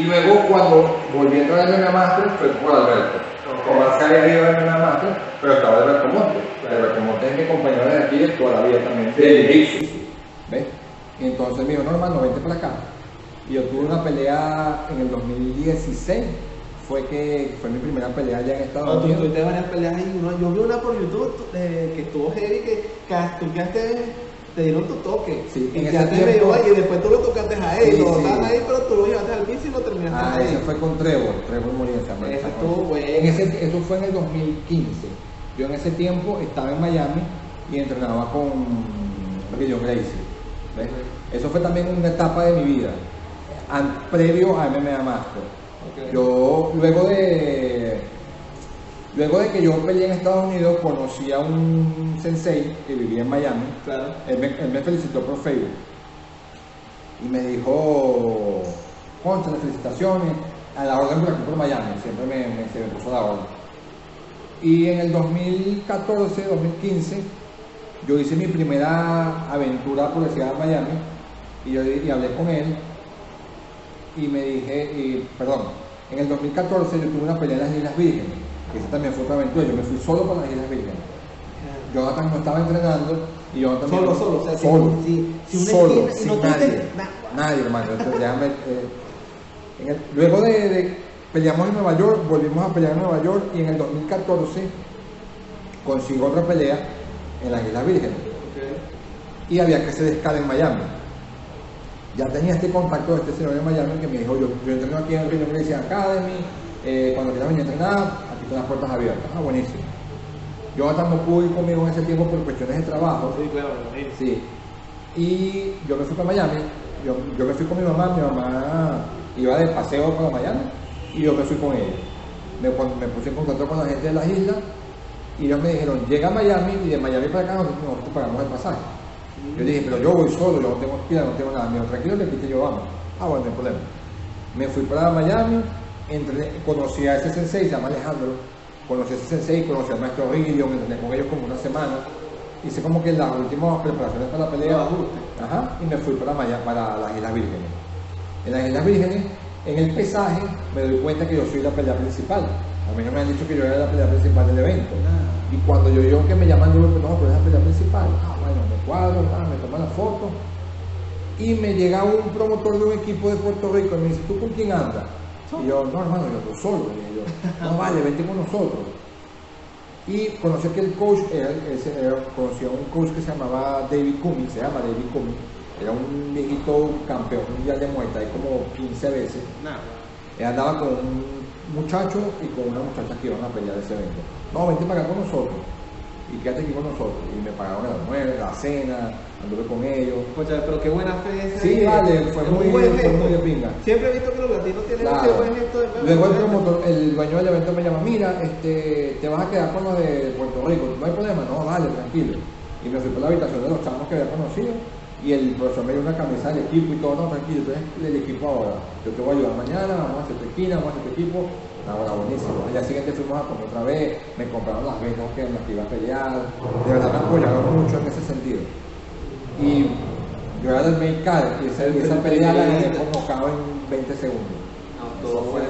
Y luego cuando volví a entrar en el Master fue por Alberto. Omar se había ido en el Master, pero estaba Alberto Monte. Alberto Monte es mi compañero de aquí de toda la vida también, de jiu-jitsu. ¿Ves? Y entonces me dijo, no hermano, vente para acá. Y yo tuve una pelea en el 2016, fue mi primera pelea allá en Estados Unidos. Tú tuviste varias peleas ahí, yo vi una por YouTube que estuvo heavy, que tú quedaste, te dieron tu toque. Sí, y y después tú lo tocaste a él, lo botaste ahí, pero tú lo llevaste al piso y lo terminaste ahí. Eso fue con Trevor Morienza. Eso estuvo bueno. Eso fue en el 2015. Yo en ese tiempo estaba en Miami y entrenaba con Religion Gracie. ¿Ves? Eso fue también una etapa de mi vida, previo a MMA Master. Yo, luego de que yo peleé en Estados Unidos, conocí a un sensei que vivía en Miami. Claro. Él me felicitó por Facebook y me dijo, Concha, felicitaciones, a la orden por aquí por Miami, siempre se me puso a la orden. Y en el 2014, 2015, yo hice mi primera aventura por la ciudad de Miami y hablé con él y me dije, en el 2014 yo tuve una pelea en las Islas Vírgenes, que esa también fue otra aventura, yo me fui solo para las Islas Vírgenes. Jonathan no estaba entrenando y Jonathan solo, solo, sin nadie, hermano. Entonces, déjame, luego de peleamos en Nueva York, volvimos a pelear en Nueva York y en el 2014 consigo otra pelea en las Islas Vírgenes. Y había que hacer escala en Miami. Ya tenía este contacto de este señor en Miami que me dijo, yo entreno aquí en el Religion Gracie Academy, cuando quieras venir a entrenar, aquí están las puertas abiertas. Buenísimo. Jonathan no pudo ir conmigo en ese tiempo por cuestiones de trabajo. Sí, claro. Sí. Y yo me fui para Miami, yo me fui con mi mamá iba de paseo para Miami y yo me fui con ella. Me puse en contacto con la gente de las islas y ellos me dijeron, llega a Miami y de Miami para acá nosotros pagamos el pasaje. Yo le dije, pero yo voy solo, yo no tengo esquina, no tengo nada. Me dijo, tranquilo, le quité yo, vamos. Ah, bueno, no hay problema. Me fui para Miami, conocí a ese sensei, se llama Alejandro, conocí a ese sensei, conocí al maestro Rillo, me entrené con ellos como una semana. Hice como que las últimas preparaciones para la pelea. Ajá, y me fui para Miami, para las Islas Vírgenes. En las Islas Vírgenes, en el pesaje, me doy cuenta que yo soy la pelea principal. A mí no me han dicho que yo era la pelea principal del evento. Y cuando yo que me llaman, digo, no, pero es la pelea principal. Ah, bueno, me cuadro, me toman la foto. Y me llega un promotor de un equipo de Puerto Rico y me dice, ¿tú con quién andas? Y yo, no, hermano, yo solo. Y yo, no, vale, vente con nosotros. Y conocí que el coach, conocí a un coach que se llamaba David Cummings, se llama David Cummings. Era un viejito campeón mundial de Muay Thai como 15 veces. Él andaba con un muchacho y con una muchacha que iban a pelear ese evento. No, vente para acá con nosotros. Y quédate aquí con nosotros. Y me pagaron el almuerzo, la cena, anduve con ellos. Oye, pero qué buena fe esa. Sí, vale, fue muy de pinga. Siempre he visto que los latinos tienen claro. ese buen gesto de Luego el promotor, el dueño del evento me llama, mira, te vas a quedar con los de Puerto Rico, no hay problema, no, dale, tranquilo. Y me fui por la habitación de los chamos que había conocido y el profesor me dio una camisa del equipo y todo, no, tranquilo, entonces el equipo ahora, yo te voy a ayudar mañana, vamos a hacer tu esquina, vamos a hacer tu equipo. Ahora buenísimo. Al día siguiente fuimos a comer otra vez, me compraron las venas que en las que iba a pelear, de verdad me apoyaron mucho en ese sentido. Y yo era del main card y esa pelea la dejé convocado en 20 segundos. No, todo fue.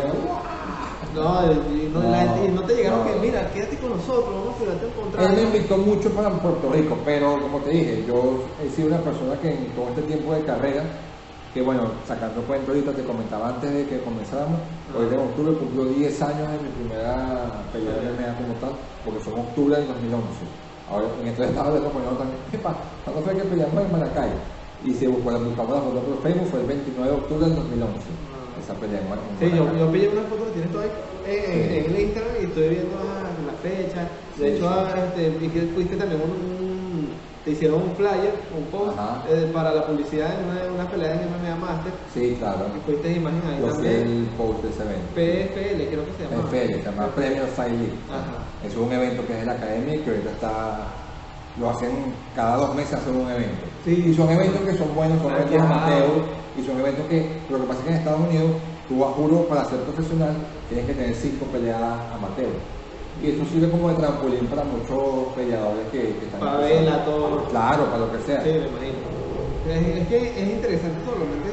Y no te llegaron que, mira, quédate con nosotros, vamos a firmarte un contrato. Él me invitó mucho para Puerto Rico, pero como te dije, yo he sido una persona que en todo este tiempo de carrera, que bueno, sacando cuenta ahorita, te comentaba antes de que comenzáramos, hoy en octubre cumplió 10 años de mi primera pelea de MMA como tal, porque fue en octubre del 2011. Ahora, en este estado de compañeros también, ¿cuándo fue que peleamos en Maracay? Y si buscamos la foto por Facebook, fue el 29 de octubre del 2011. Esa pelea en Maracay. Sí, yo pillé una foto que tienes todavía en el Instagram y estoy viendo la fecha. De hecho, vi que fuiste también te hicieron un flyer, un post para la publicidad en una pelea de MMA Master. Sí, claro. Y fuiste imagen ahí yo también. el post de ese evento. PFL, creo que se llama. PFL, se llama Premier Fight League. Es un evento que es de la academia y que ahorita lo hacen cada 2 meses, hacen un evento. Sí. Y son eventos que son buenos, son eventos amateur, y son eventos que, lo que pasa es que en Estados Unidos, tú a juro, para ser profesional, tienes que tener 5 peleadas amateur. Y eso sirve como de trampolín para muchos peleadores que están para verla todo. Claro, para lo que sea. Sí, me imagino. Es que es interesante solamente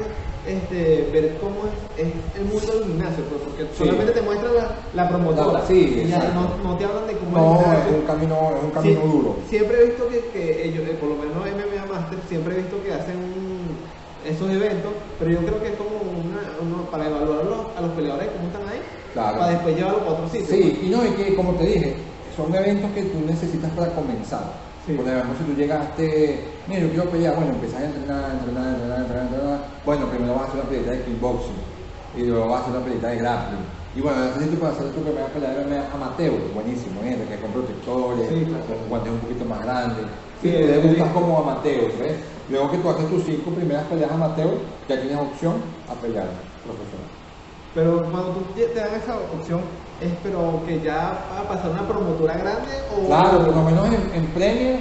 ver cómo es el mundo del gimnasio, pues, porque solamente te muestra la promotora. Sí, y no te hablan de cómo es un camino duro. Siempre he visto que ellos, por lo menos MMA Master, siempre he visto que hacen esos eventos, pero yo creo que es como para evaluar a los peleadores cómo están ahí, para después llevarlo para otro sitio. Sí, y no, y que como te dije, son eventos que tú necesitas para comenzar. Sí. Por ejemplo, si tú llegaste, mira, yo quiero pelear, bueno, empiezas a entrenar. Bueno, primero vas a hacer una pelea de kickboxing y luego vas a hacer una pelea de grappling. Y bueno, necesitas para hacer tu primera pelea de amateur, buenísimo, gente que con protectores, con guantes un poquito más grandes. Sí, te gustas como amateur, ¿ves? Luego que tú haces tus 5 primeras peleas amateur, ya tienes opción a pelear profesional. Pero cuando tú te dan esa opción, ¿es pero que ya va a pasar una promotora grande o...? Claro, por lo menos en Premier,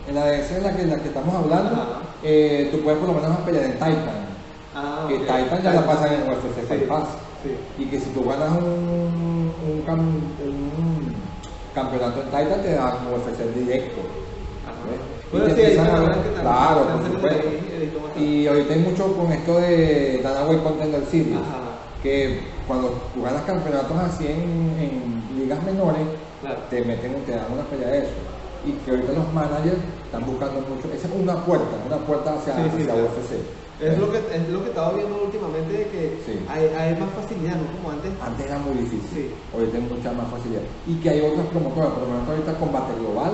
en la DC en la que estamos hablando, tú puedes por lo menos pelear en Titan. Que Titan ya la pasan en UFC Fight Pass. Sí. Y que si tú ganas un campeonato en Titan, te dan un UFC directo. Bueno, sí, claro, por supuesto. Y ahorita hay mucho con esto de Danaway Contender Series, que cuando tú ganas campeonatos así en ligas menores, te dan una pelea de eso. Y que ahorita los managers están buscando mucho, esa es una puerta hacia UFC. Es lo que estaba viendo últimamente, de que hay más facilidad, ¿no? Como antes. Antes era muy difícil, ahorita hay mucha más facilidad. Y que hay otras promotoras, por lo menos ahorita Combate Global,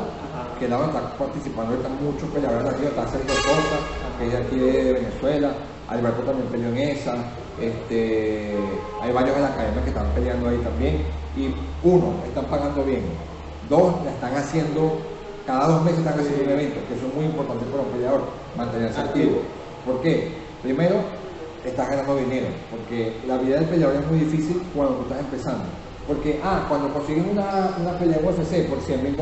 que está participando ahorita muchos peleadores aquí, está Sergio Costa, que es de aquí de Venezuela, Alberto también peleó en esa, hay varios de la academia que están peleando ahí también, y 1, están pagando bien, 2, la están haciendo, cada 2 meses están haciendo un evento, que eso es muy importante para un peleador, mantenerse activo. ¿Por qué? Primero, estás ganando dinero, porque la vida del peleador es muy difícil cuando tú estás empezando. Porque, cuando consigues una pelea en UFC por $100,000,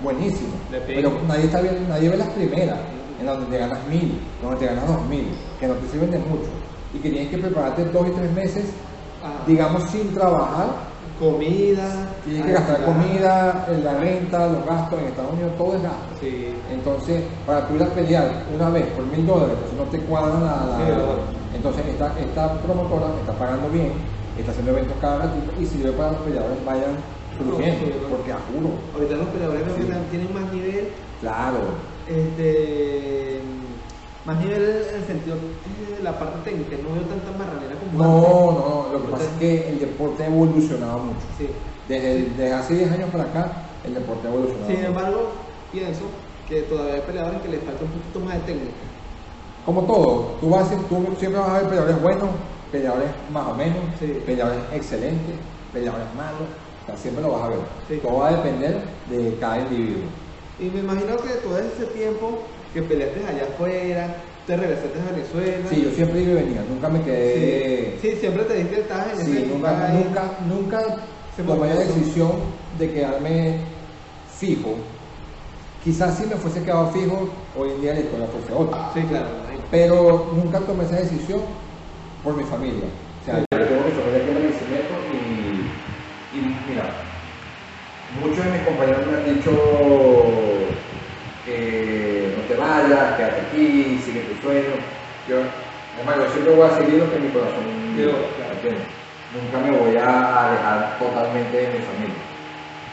buenísimo. Pero nadie ve las primeras. en donde te ganas 1000, donde te ganas 2000, que no te sirven de mucho y que tienes que prepararte 2 y 3 meses, digamos, sin trabajar. Comida. Tienes que gastar comida, la renta, los gastos. En Estados Unidos todo es gasto. Sí. Entonces, para tú ir a pelear una vez por $1000, entonces no te cuadra Entonces, esta promotora está pagando bien, está haciendo eventos cada ratito y sirve para que los peleadores vayan surgiendo, porque a juro. Ahorita los peleadores creo que tienen más nivel. Claro. Más nivel en el sentido de la parte técnica, no veo tanta marranera como No, lo que pasa es que el deporte ha evolucionado mucho. Sí. Desde hace 10 años para acá, el deporte ha evolucionado Sin mucho. embargo, pienso que todavía hay peleadores que les falta un poquito más de técnica. Como todo, tú siempre vas a ver peleadores buenos, peleadores más o menos, peleadores excelentes, peleadores malos, o sea, siempre lo vas a ver. Sí. Todo va a depender de cada individuo. Y me imagino que todo ese tiempo que peleaste allá afuera, te regresaste a Venezuela. Sí, yo siempre iba y venía, nunca me quedé. Sí, siempre te diste que estabas en ese nunca tomé la decisión de quedarme fijo. Quizás si me fuese quedado fijo, hoy en día la historia fuese otra. Sí, claro. Pero nunca tomé esa decisión por mi familia. O sea, yo tengo mi familia aquí en Barquisimeto y mira, muchos de mis compañeros me han dicho que no te vayas, quédate aquí, sigue tu sueño. Además, yo siempre voy a seguir lo que mi corazón digo, ¿entiendes? Nunca me voy a alejar totalmente de mi familia.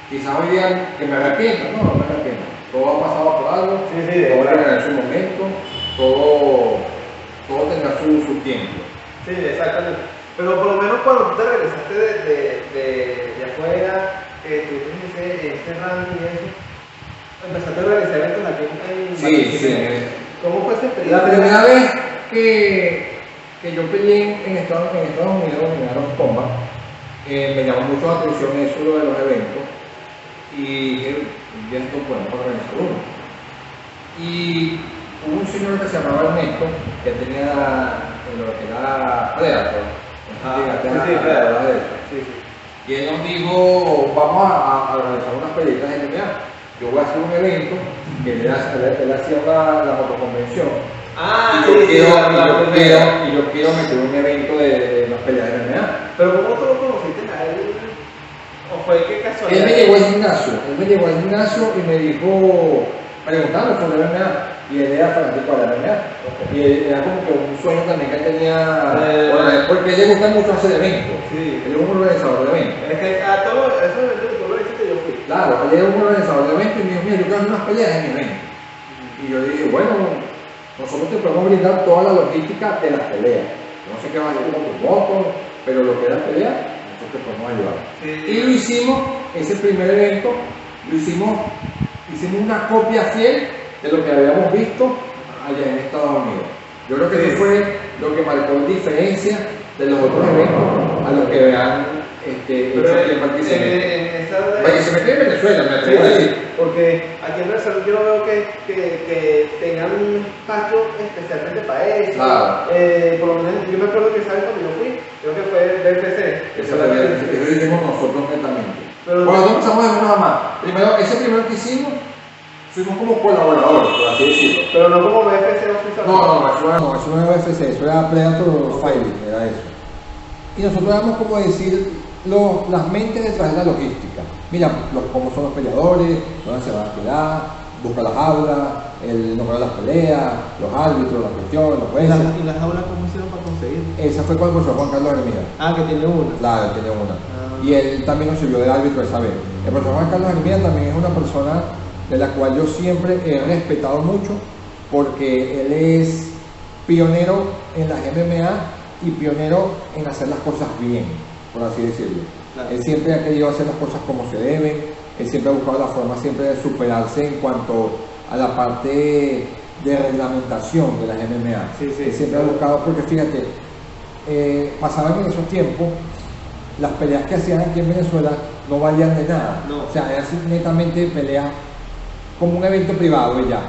Quizás hoy día que me arrepiento, no me arrepiento. Todo ha pasado por algo, todo tendrá su momento, todo tendrá su tiempo. Sí, exactamente. Pero por lo menos cuando tú te regresaste de afuera, tuviste ese ranking y eso, empezaste a realizar eventos aquí en Sí. ¿Cómo fue esa experiencia? La primera vez que yo peleé en Estados Unidos, en Aaron Combat, me llamó mucho la atención eso de los eventos y bien podemos organizar uno. Y hubo un señor que se llamaba Ernesto, que tenía lo que era Predator. Y él nos dijo, vamos a organizar unas peleas de MMA. Yo voy a hacer un evento, que él hacía la motoconvención. Y yo quiero meter un evento de unas peleas de MMA. Pero ¿cómo tú lo conociste a él? ¿O fue qué casualidad? Él me llegó al gimnasio y me dijo, preguntando sobre el MMA. Y él era fanático de la MMA. Y era como que un sueño también que él tenía, porque a él le gusta mucho hacer eventos. Sí. Él es un organizador de eventos. Es que a todos esos eventos que tú lo hiciste yo fui. Claro, él es un organizador de eventos y me dijo, mira, yo quiero hacer unas peleas en mi evento. Y yo dije, bueno, nosotros te podemos brindar toda la logística de las peleas. No sé qué vas a hacer con tus motos, pero lo que es la pelea, nosotros te podemos ayudar. Sí. Y lo hicimos, ese primer evento, hicimos una copia fiel de lo que habíamos visto allá en Estados Unidos. Yo creo que eso fue lo que marcó diferencia de los otros eventos a los que han hecho aquí en Barquisimeto. Barquisimeto en Venezuela, me atrevo a decir. Porque aquí en Venezuela yo no veo que tengan un espacio especialmente para eso. Claro. Por lo menos yo me acuerdo que, ¿sabes? Cuando yo fui, creo que fue BFC. Eso lo hicimos nosotros netamente. Bueno, nosotros empezamos a ver nada más. Primero, ese primero que hicimos, fuimos como colaboradores, por así decirlo. Pero no como BFC oficial. No, eso no era BFC, eso era Predator Fighting, era eso. Y nosotros éramos como decir las mentes detrás de la logística. Mira, cómo son los peleadores, dónde se van a quedar, busca las aulas, el número de las peleas, los árbitros, las cuestiones, los jueces. ¿Y las aulas cómo hicieron para conseguir? Esa fue con el profesor Juan Carlos Hermida. Que tiene una. Claro, él tiene una. Y él también nos sirvió de árbitro esa vez. El profesor Juan Carlos Hermida también es una persona de la cual yo siempre he respetado mucho, porque él es pionero en las MMA y pionero en hacer las cosas bien, por así decirlo. Claro. Él siempre ha querido hacer las cosas como se deben, él siempre ha buscado la forma siempre de superarse en cuanto a la parte de reglamentación de las MMA. Él siempre ha buscado, porque fíjate, pasaban en esos tiempos, las peleas que hacían aquí en Venezuela no valían de nada. No. O sea, eran netamente peleas como un evento privado y ya.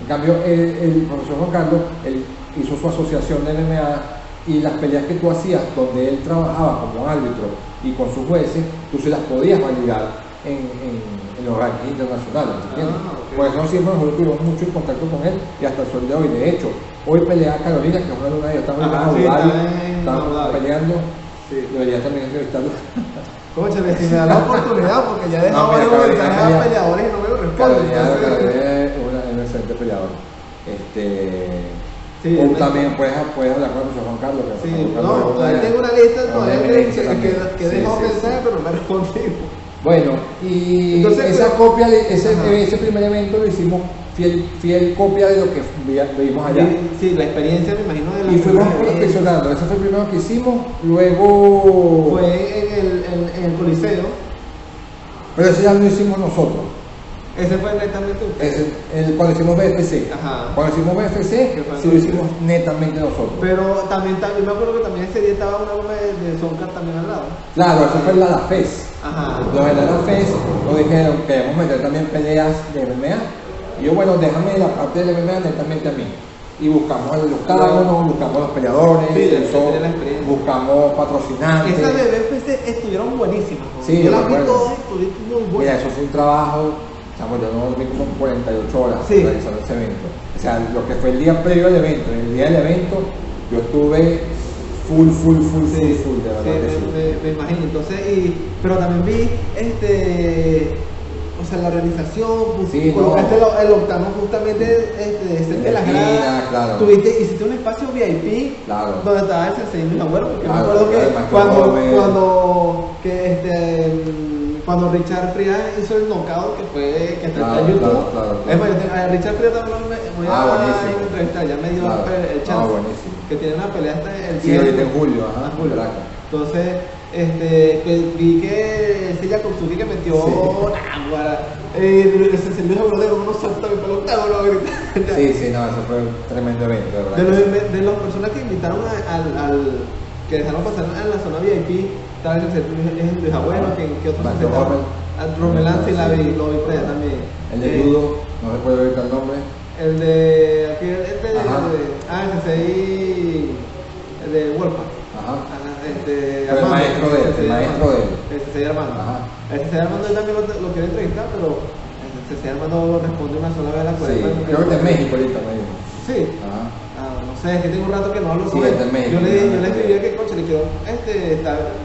En cambio, el profesor Juan Carlos, él hizo su asociación de MMA y las peleas que tú hacías, donde él trabajaba como árbitro y con sus jueces, tú se las podías validar en los rankings internacionales, ¿entiendes? Okay. Por eso siempre nosotros tuvimos mucho en contacto con él y hasta el sol de hoy. De hecho, hoy pelea Carolina, que es una luna de ellos, estamos en Abu Dhabi, estamos peleando, sí. Debería también entrevistarlo. Cónchale, si me da la oportunidad, porque ya he dejado varios mensajes a peleadores y no me lo responden. Carolina es un excelente peleador. Sí, o también puedes hablar con el profesor Juan Carlos. Sí, todavía tengo una lista que dejó mensaje, pero no me respondió. Bueno, y entonces, esa copia, ese primer evento lo hicimos fiel copia de lo que vimos allá. Sí, la experiencia me imagino de la. Y fuimos perfeccionando, ese fue el primero que hicimos, luego. Fue en el Coliseo. Pero ese ya lo hicimos nosotros. Ese fue netamente usted. Cuando hicimos BFC. Ajá. Cuando hicimos BFC, sí lo hicimos netamente nosotros. Pero también, yo me acuerdo que también ese día estaba una bomba de Soncar también al lado. Claro, eso fue la FES. Ajá. Los de la FES nos dijeron que queremos meter también peleas de MMA. Y yo, bueno, déjame la parte del MMA netamente a mí. Y buscamos el octágono, buscamos los peleadores, buscamos patrocinantes. Esas de BFC estuvieron buenísimas. Sí, yo las vi todas, estuvieron muy buenas. Mira, eso fue un trabajo. Yo no dormí como 48 horas realizando ese evento. O sea, lo que fue el día previo al evento, en el día del evento, yo estuve full, de verdad que sí. Me imagino, entonces, pero también vi, o sea, la organización, colocaste el octavo justamente de las gradas, claro. Hiciste un espacio VIP, claro, donde estaba el sensei Luis Agüero, porque claro, me acuerdo cuando Richard Frías hizo el knockout, que está en YouTube. Claro. Es más, a Richard Frías también voy a entrevistar, ya me dio el chance. Que tiene una pelea el sí, ahorita en julio, julio. Entonces, vi que ese Jakobsuki que metió el sensei Luis Agüero unos saltos de pelotado, Sí, no, eso fue un tremendo evento, de verdad. De las personas que invitaron que dejaron pasar en la zona VIP, estaba el Luis Agüero, que otros se invitaron. Romelán, sí, lo vi por allá también. El de Judo, no recuerdo ahorita el nombre. El de el de Wolfpack. El maestro de él. El Sensei Armando. El Sensei Armando también lo quiere entrevistar, pero el Sensei Armando responde una sola vez a la cuarenta. Sí, creo que es de México ahorita, me dijo. Sí. No sé, es que tengo un rato que no hablo con él. Yo le escribí que, coche, le quiero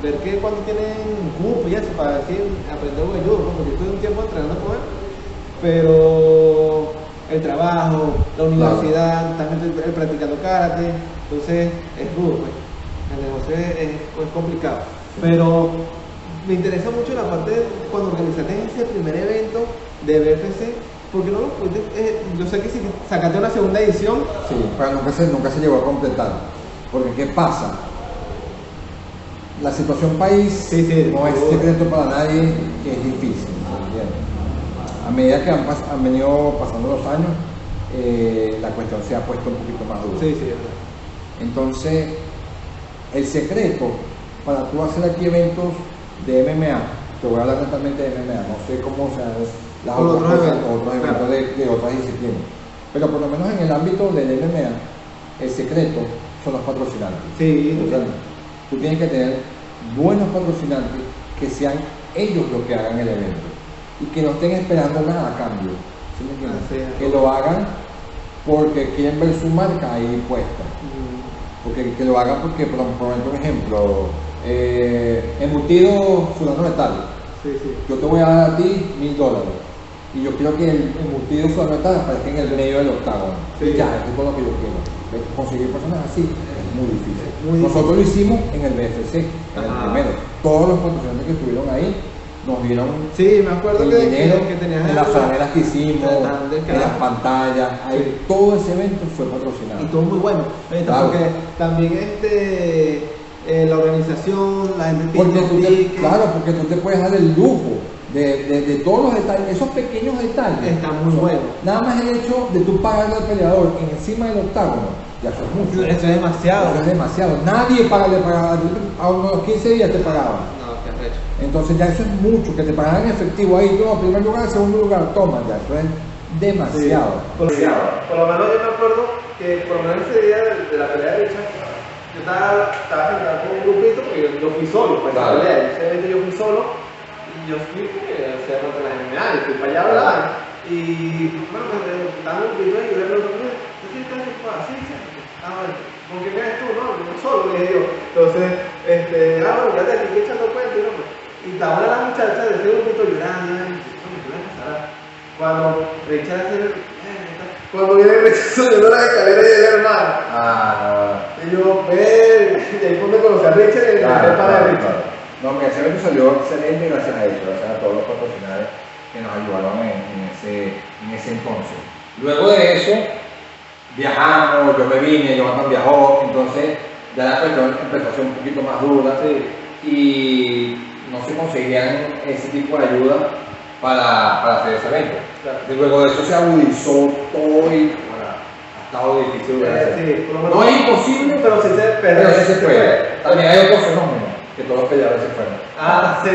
ver que cuando tienen cupo y eso, para ver si aprender judo, porque yo estuve un tiempo entrenando con él, pero el trabajo, la universidad, también estoy practicando karate, entonces es rudo, pues. El negocio es complicado. Pero me interesa mucho la parte de cuando organizaste ese primer evento de BFC. ¿Por qué no lo pudiste? Yo sé que si sacaste una segunda edición. Sí, pero nunca se llegó a completar. Porque ¿qué pasa? La situación país no es secreto para nadie, que es difícil, ¿entiendes? A medida que han venido pasando los años, la cuestión se ha puesto un poquito más dura. Sí, verdad. Entonces, el secreto para tú hacer aquí eventos de MMA, te voy a hablar totalmente de MMA, no sé cómo se las otros eventos de otras disciplinas, pero por lo menos en el ámbito del MMA, el secreto son los patrocinantes. Sí. Entonces, tú tienes que tener buenos patrocinantes que sean ellos los que hagan el evento y que no estén esperando nada a cambio. ¿Sí me entiendes? Que lo hagan porque quieren ver su marca ahí puesta. Porque que lo hagan porque, por ejemplo, embutido fulano de tal. Yo te voy a dar a ti $1000 y yo quiero que el embutido fulano de tal aparezca en el medio del octágono. Y ya, eso es todo lo que yo quiero. Conseguir personas así es muy difícil. Nosotros lo hicimos en el BFC, en el primero. Todos los patrocinantes que estuvieron ahí nos dieron me acuerdo el dinero que tenías en las franelas que hicimos, en las pantallas, ahí todo ese evento fue patrocinado. Y todo muy bueno, porque también la organización, la gente porque tú te puedes dar el lujo de todos los detalles, esos pequeños detalles. Están muy buenos. Nada más el hecho de tú pagarle al peleador encima del octágono, ya eso es mucho. Eso es demasiado. Eso es demasiado. Nadie pagaba, a unos 15 días te pagaba. Entonces ya eso es mucho, que te pagaran en efectivo ahí, toma primer lugar, segundo lugar, toma, ya eso es demasiado. Por lo menos yo me acuerdo que por lo menos ese día de la pelea de Richard, yo estaba sentado con un grupito, porque yo fui solo para esa pelea, ese evento yo fui solo, Y yo fui, o sea, contra las MMA, yo fui para allá a hablar. Y bueno, me daban un video y yo le pregunté, ¿tú tienes que hacer así? Bueno, ¿con qué me ves tú? No, yo solo, le dije yo. Entonces, bueno, ya te estoy echando cuenta y no, pues. Y estaba la muchacha de ese grupito llorando, ¿qué va a pasar? Cuando Richard hace cuando viene Richard subiendo las escaleras y el hermano. Y yo, y ahí fue donde conocí a Richard y el pana de Richard. No, mi evento salió excelente gracias a eso, gracias a todos los patrocinadores que nos ayudaron en ese entonces. Luego de eso, viajamos, yo me vine, Jonathan viajó, entonces ya la cuestión empezó a ser un poquito más dura y no se conseguían ese tipo de ayuda para hacer ese evento. Claro. Y luego de eso se agudizó todo y ha estado difícil. Sí, no es imposible, pero sí se puede. También hay otro fenómeno, que todos los peleadores se fueron. Sí.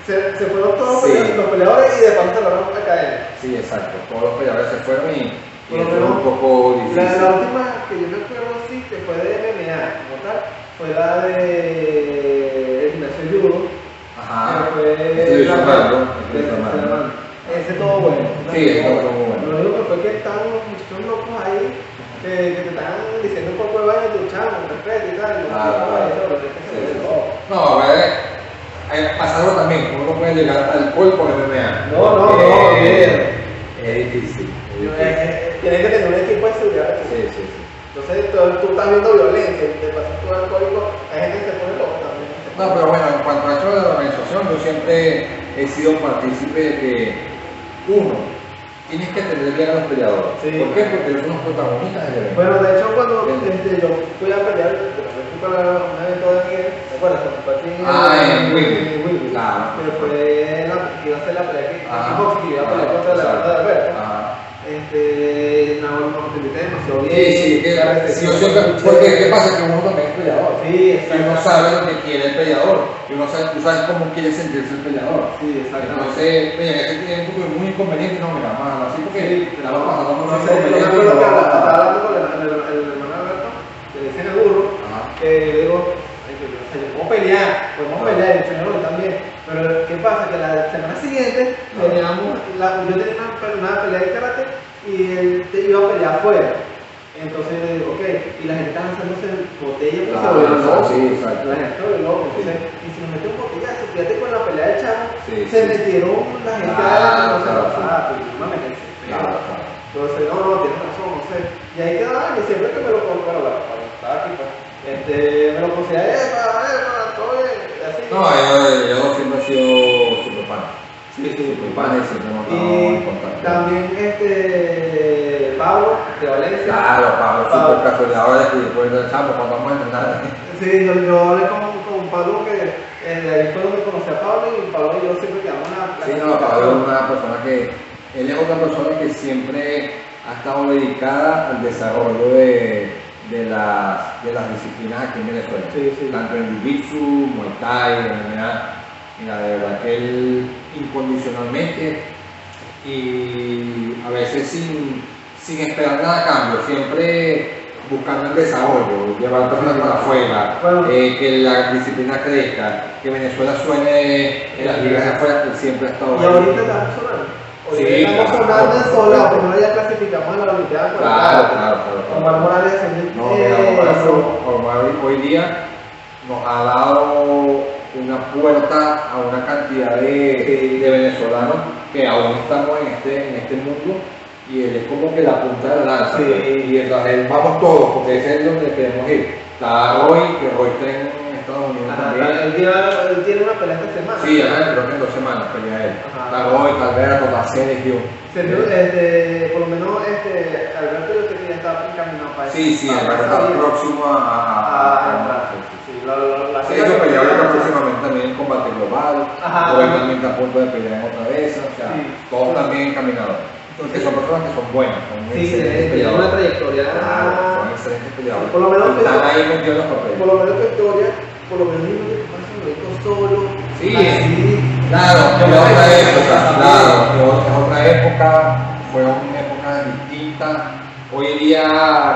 Se fueron todos los peleadores y de paso se lograron a caer. Sí, exacto. Todos los peleadores se fueron y fue un poco difícil. La última que yo me acuerdo sí que fue de MMA como tal, fue la de Ignacio Judo. Ajá. Que fue ese todo bueno. Sí, ese todo bueno. Lo único que fue que estaban unos muchachos locos ahí que te estaban diciendo un poco de vaina de tu chamo, respeto y tal. No, a ver. Pasarlo también, uno no puede llegar al alcohol por MMA. No, es difícil. Tienes que tener un equipo de seguridad. Sí. Entonces tú estás viendo violencia, te pasas tú alcohólico, hay gente que se pone loca también. No, pero bueno, en cuanto a esto de la organización, yo siempre he sido partícipe de que uno, tienes que atender bien a los peleadores. Sí. ¿Por qué? Porque ellos son los protagonistas del evento. Bueno, de hecho, cuando yo fui a pelear, fui para un evento de Miguel, ¿te acuerdas? Cuando fue aquí en Willy. Claro. Que fue que iba a hacer la pelea aquí, que iba a pelear contra la banda de Alberto. Nos invité demasiado bien. Sí, porque ¿qué pasa? Que uno también es peleador. Sí, y uno sabe lo que quiere el peleador. Y tú sabes cómo quiere sentirse el peleador. Sí, exactamente. Entonces, mira, ese tiempo es muy inconveniente, no, mira, más así porque la va pasando por no sé, yo me acuerdo que estaba hablando con el hermano Alberto, que le dicen el burro, que le digo, podemos pelear, y el señor también. Pero ¿qué pasa? Que la semana siguiente teníamos, yo tenía una pelea de karate y él iba a pelear afuera. Entonces le digo, ok, y la gente está lanzándose botellas porque se volvió loco. Sí, exacto. La gente se volvió loco. Entonces, y si nos metemos botellazo, fíjate con la pelea del chavo, se metieron la gente a no meterse. Entonces, no, tienes razón, no sé. Y ahí quedaba, y siempre que me lo pongo, bueno, estaba aquí, pues, me lo puse a todo bien, así. No, yo siempre he sido super fan. Sí, super fan y siempre hemos estado y en contacto. también Pablo, de Valencia. Claro, Pablo, super casualidad y después del chamo, cuando vamos a entrenar. Sí, yo hablé con Pablo, que ahí fue donde conocí a Pablo, y Pablo y yo siempre quedamos una... Sí, no, Pablo es una persona él es otra persona que siempre ha estado dedicada al desarrollo de las disciplinas aquí en Venezuela. Sí. Tanto en Jiu-Jitsu, Muay Thai, MMA. Mira, de verdad que él incondicionalmente y a veces sin esperar nada a cambio, siempre buscando el desarrollo, llevar personas para afuera, que la disciplina crezca, que Venezuela suene en las ligas de afuera, él siempre ha estado ahí. Y ahorita estamos sonando. Sí, estamos sonando en sola, primero ya clasificamos a la Olimpiada. Claro. Omar Morales hoy día nos ha dado una puerta a una cantidad de venezolanos que aún estamos en este mundo y él es como que la punta de la lanza. Y entonces vamos todos porque ese es donde queremos ir. Está Roy, que Roy está en Estados Unidos también. Él tiene una pelea esta semana. Sí, creo que en 2 semanas pelea él. Está Roy, Calvera, está Sergio. Por lo menos Alberto yo sé que ya está encaminado para eso. Sí, Alberto está próximo a entrar. Sergio peleaba próximamente también en combate global, Roy también está a punto de pelear en otra vez, o sea, todos también encaminados. Entonces son personas que son buenas, son excelentes peleadores. Una trayectoria. Son excelentes peleadores. Por lo menos están ahí metidos en los papeles. Por lo menos tu historia, por lo menos no te pasa solo. Sí, claro, es otra época, es otra época, fueron épocas distintas. Hoy en día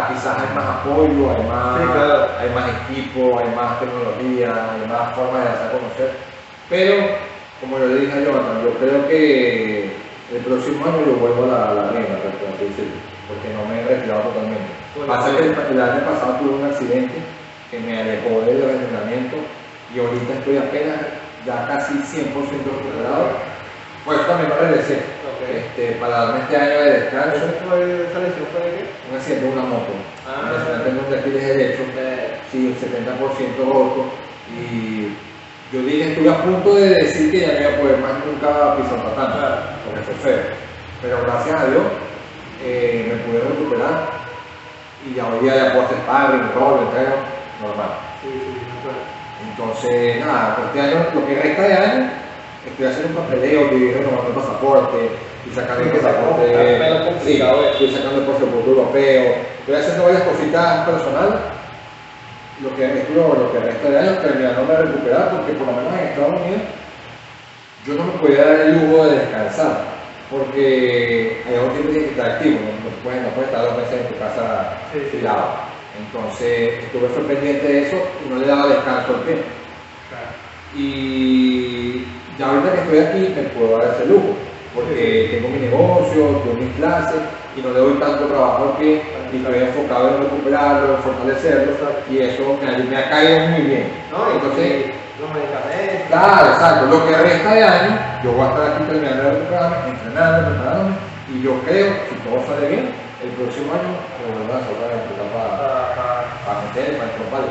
quizás hay más apoyo, hay más equipo, hay más tecnología, hay más formas de hacer conocer, pero como yo le dije a Jonathan, yo creo que el próximo año yo vuelvo a la arena, por así decirlo, porque no me he retirado totalmente. Bueno, Pasa que el año pasado tuve un accidente que me alejó del entrenamiento y ahorita estoy apenas ya casi 100% recuperado. Pues también me regresé para darme este año de descanso. ¿Esa lesión fue de qué? Un accidente de una moto. Ah. Un accidente en un desfile derecho, sí, un 70% roto. Y yo dije, estuve a punto de decir que ya no iba a poder más nunca pisar tatami, porque fue feo. Pero gracias a Dios me pude recuperar y ya hoy día ya puedo hacer sparring, rol, entreno, normal. Sí, claro. Entonces, nada, este año, lo que resta de año, estoy haciendo un papeleo, estoy renovando el pasaporte, estoy sacando el pasaporte, sí, estoy sacando el pasaporte europeo, estoy haciendo varias cositas personales. Lo que resta de año, terminándome de recuperar, porque por lo menos en Estados Unidos yo no me podía dar el lujo de descansar, porque hay un tiempo que tienes que estar activo, no puedes estar 2 meses en tu casa tirado. Entonces estuve pendiente de eso y no le daba descanso al tiempo. Y ya ahorita que estoy aquí me puedo dar ese lujo, porque tengo mi negocio, tengo mis clases y no le doy tanto trabajo al pie y estoy enfocado en recuperarlo, en fortalecerlo y eso me ha caído muy bien. No, entonces, los medicamentos. Claro, exacto. Lo que resta de año, yo voy a estar aquí terminando de recuperarme, entrenando, preparándome y yo creo, si todo sale bien, el próximo año me voy a soltar a empezar para meter, para entropar.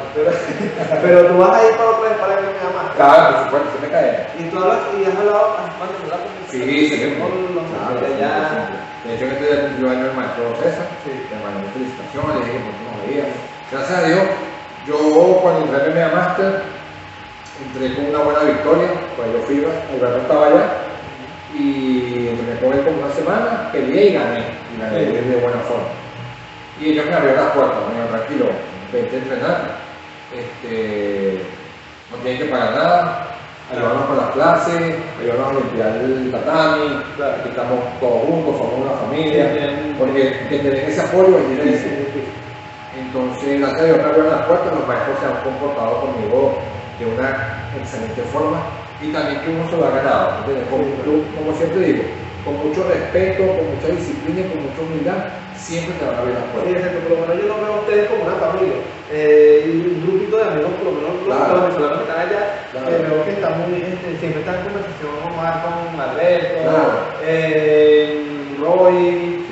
Pero tú vas a ir para otra vez para que me llamas. Claro, por supuesto, se me cae. Y tú hablas y has hablado cuando me la Sí, se me claro, De hecho, en este día cumplió año el maestro César, le mandé felicitaciones, le dije que por qué nos veíamos. Gracias a Dios, yo cuando entré en Media Master, entré con una buena victoria, pues yo fui, Alberto estaba allá, y me con él como una semana, peleé y gané de buena forma. Y ellos me abrieron las puertas, me dijeron, tranquilo, vente a entrenar, no tienen que pagar nada, ayudarnos con las clases, ayudarnos a limpiar el tatami, aquí estamos todos juntos, somos una familia, porque que te den ese apoyo es difícil. Entonces, gracias a Dios me abrieron las puertas, los maestros se han comportado conmigo de una excelente forma y también que uno se lo ha ganado, como siempre digo, con mucho respeto, con mucha disciplina y con mucha humildad, siempre te van a abrir las puertas. Sí, exacto, por lo menos yo lo veo a ustedes como una familia, un grupito de amigos, por lo menos los venezolanos que están allá, veo que están muy, siempre están en conversación con Alberto, Roy,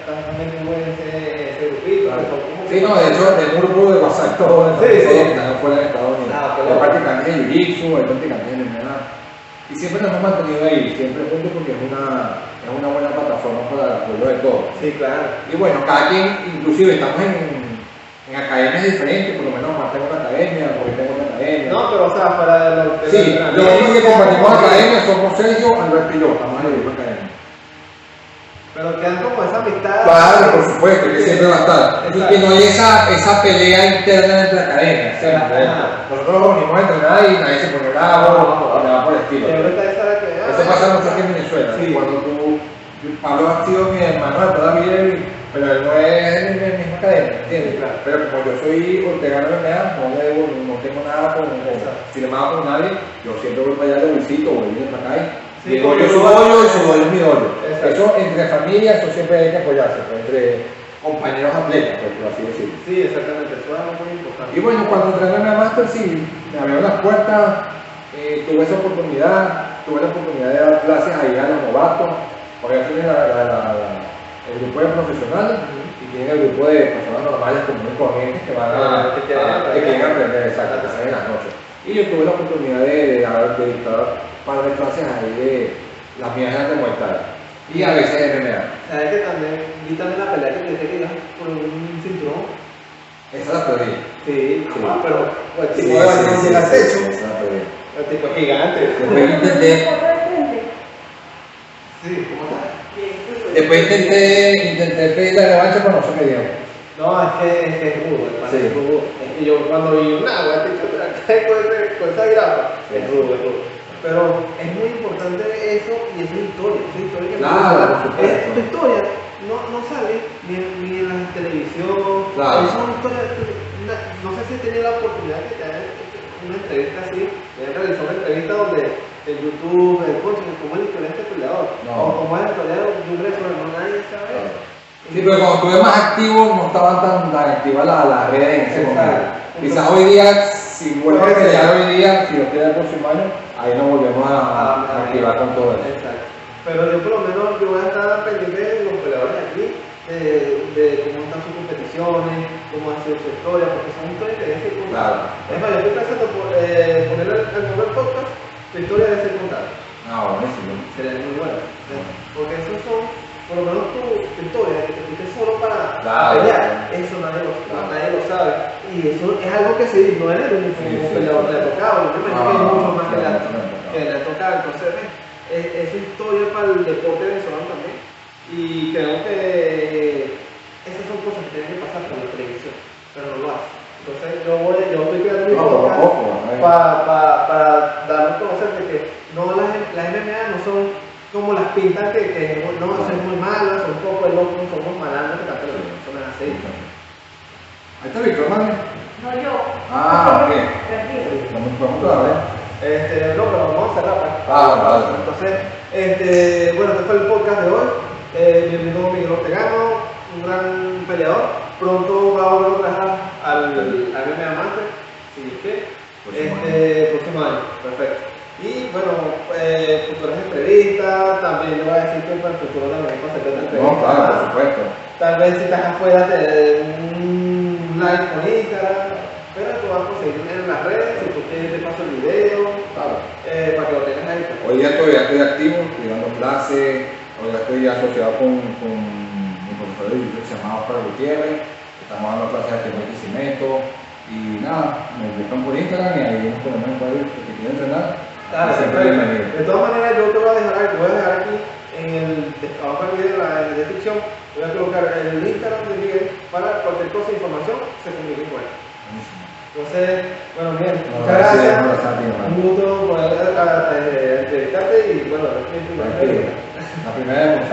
también como ese grupito. Sí, no, de hecho, es un grupo de WhatsApp, todos que están fuera de Estados Unidos. Hay practicantes de Jiu-Jitsu, hay practicantes de MMA. Y siempre nos hemos mantenido ahí, siempre juntos porque es una buena plataforma para el apoyo de todos. Sí, claro. Y bueno, cada quien, inclusive estamos en academias diferentes, por lo menos más tengo una academia, porque tengo otra academia. No, pero o sea, para sí, los únicos que compartimos academia somos Sergio, Alberto y yo, estamos en la misma academia. Pero quedan como esa amistad. Claro, por supuesto, que siempre va a estar. Y que no hay esa pelea interna entre academias. Nosotros nos unimos a entrenar y nadie se pone bravo, o nada por el estilo. Eso pasa mucho aquí en Venezuela. Sí. Cuando Pablo ha sido mi hermano de toda la vida, pero él no es en la misma academia, ¿entiendes? Claro. Pero como yo soy ortegano de MMA, no tengo nada firmado con nadie, yo siempre voy para allá, lo visito, voy para acá. Sí, mi dojo es su dojo y su dojo es mi dojo. Eso entre familias, eso siempre hay que apoyarse, pues, entre compañeros atletas, pues, por así decirlo. Sí, exactamente, eso es algo muy importante. Y bueno, cuando entrené en la Master, sí, me abrieron las puertas, tuve esa oportunidad, tuve la oportunidad de dar clases ahí a los novatos, porque ya tienen el grupo de profesionales y tienen el grupo de personas normales comunes y corrientes que van que quieren aprender, exacto, que salen en las noches. Y yo tuve la oportunidad de dictar par de clases ahí de las mías de Muay Thai y a veces de MMA. ¿Sabes que también vi también la pelea que te dije que ibas por un cinturón? Esa la perdí. Sí, pero el tipo llega al techo. Esa la perdí. El tipo es gigante. Después intenté. Sí, ¿cómo está? Después intenté pedir la revancha, pero no se me dio. No, es que es rudo, es rudo. Es que yo cuando vi una con esa grapa, es rudo. Pero es muy importante eso y esa historia que claro, es tu historia no sale ni en la televisión, claro. Es una historia, no sé si he tenido la oportunidad que te una entrevista así, me han realizado una entrevista donde en YouTube, concha, ¿cómo es la historia de este peleador? No. O cómo es la historia de un wrestler, no nadie sabe. Sí, pero cuando estuve más activo no estaban tan activas las redes en ese momento. Exacto. Quizás hoy día, si vuelvo a pelear hoy día, si no queda el próximo año, ahí nos volvemos a activar con todo eso. Exacto. Pero yo por lo menos yo voy a estar pendiente de los peleadores de aquí, de cómo están sus competiciones, cómo ha sido su historia, porque son historias que deben ser contadas. Claro. Es más, yo estoy pensando ponerle al primer podcast tu historia debe ser contada. Ah, buenísimo. Sería muy bueno. Porque esos son, por lo menos tu historia, que te fuiste solo para pelear, eso nadie lo sabe. Y eso es algo que sí, no eres el único peleador que le ha tocado, yo me imagino que hay muchos más que le ha tocado. Entonces, es historia para el deporte venezolano también. Y creo que esas son cosas que tienen que pasar por la televisión, pero no lo hacen. Entonces yo estoy creando mi podcast para darnos a conocer de que no, las MMA no son como las pintan que no son muy malas, son un poco de locos, somos malandros, pero eso no es así. Ahí está Víctor, ¿no? No yo. Ah, ok. Tranquilo. Vamos a ver. No, pero vamos a cerrar. Vale. Entonces, bueno, este fue el podcast de hoy. Bienvenido Miguel Ortegano, un gran peleador. Pronto va a volver otra vez al MMA Master, si es que, próximo año, perfecto. Y bueno, futuras entrevistas, también le voy a decir que para el futuro también para hacer otra entrevista. No, claro, por supuesto. Tal vez si estás afuera te den un like con Instagram, pero tú vas a conseguirme en las redes, si tú quieres te paso el video, Claro. para que lo tengas ahí. Hoy día todavía estoy activo, estoy dando clases, hoy día estoy asociado con mi profesor de YouTube que se llama Oscar Gutiérrez, estamos dando clases aquí en Barquisimeto y nada, me buscan por Instagram y ahí nos ponemos en cuadro que quieren entrenar. Dale, Siempre bienvenido. de todas maneras yo te voy a dejar aquí abajo del video, en la descripción, voy a colocar el Instagram de Miguel para cualquier cosa, información, se comunique con él. Buenísimo. Entonces, bueno, Miguel, No, muchas gracias. no, gracias. Un gusto poder entrevistarte y bueno, Tranquilo. La primera vez,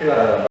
sí, vale.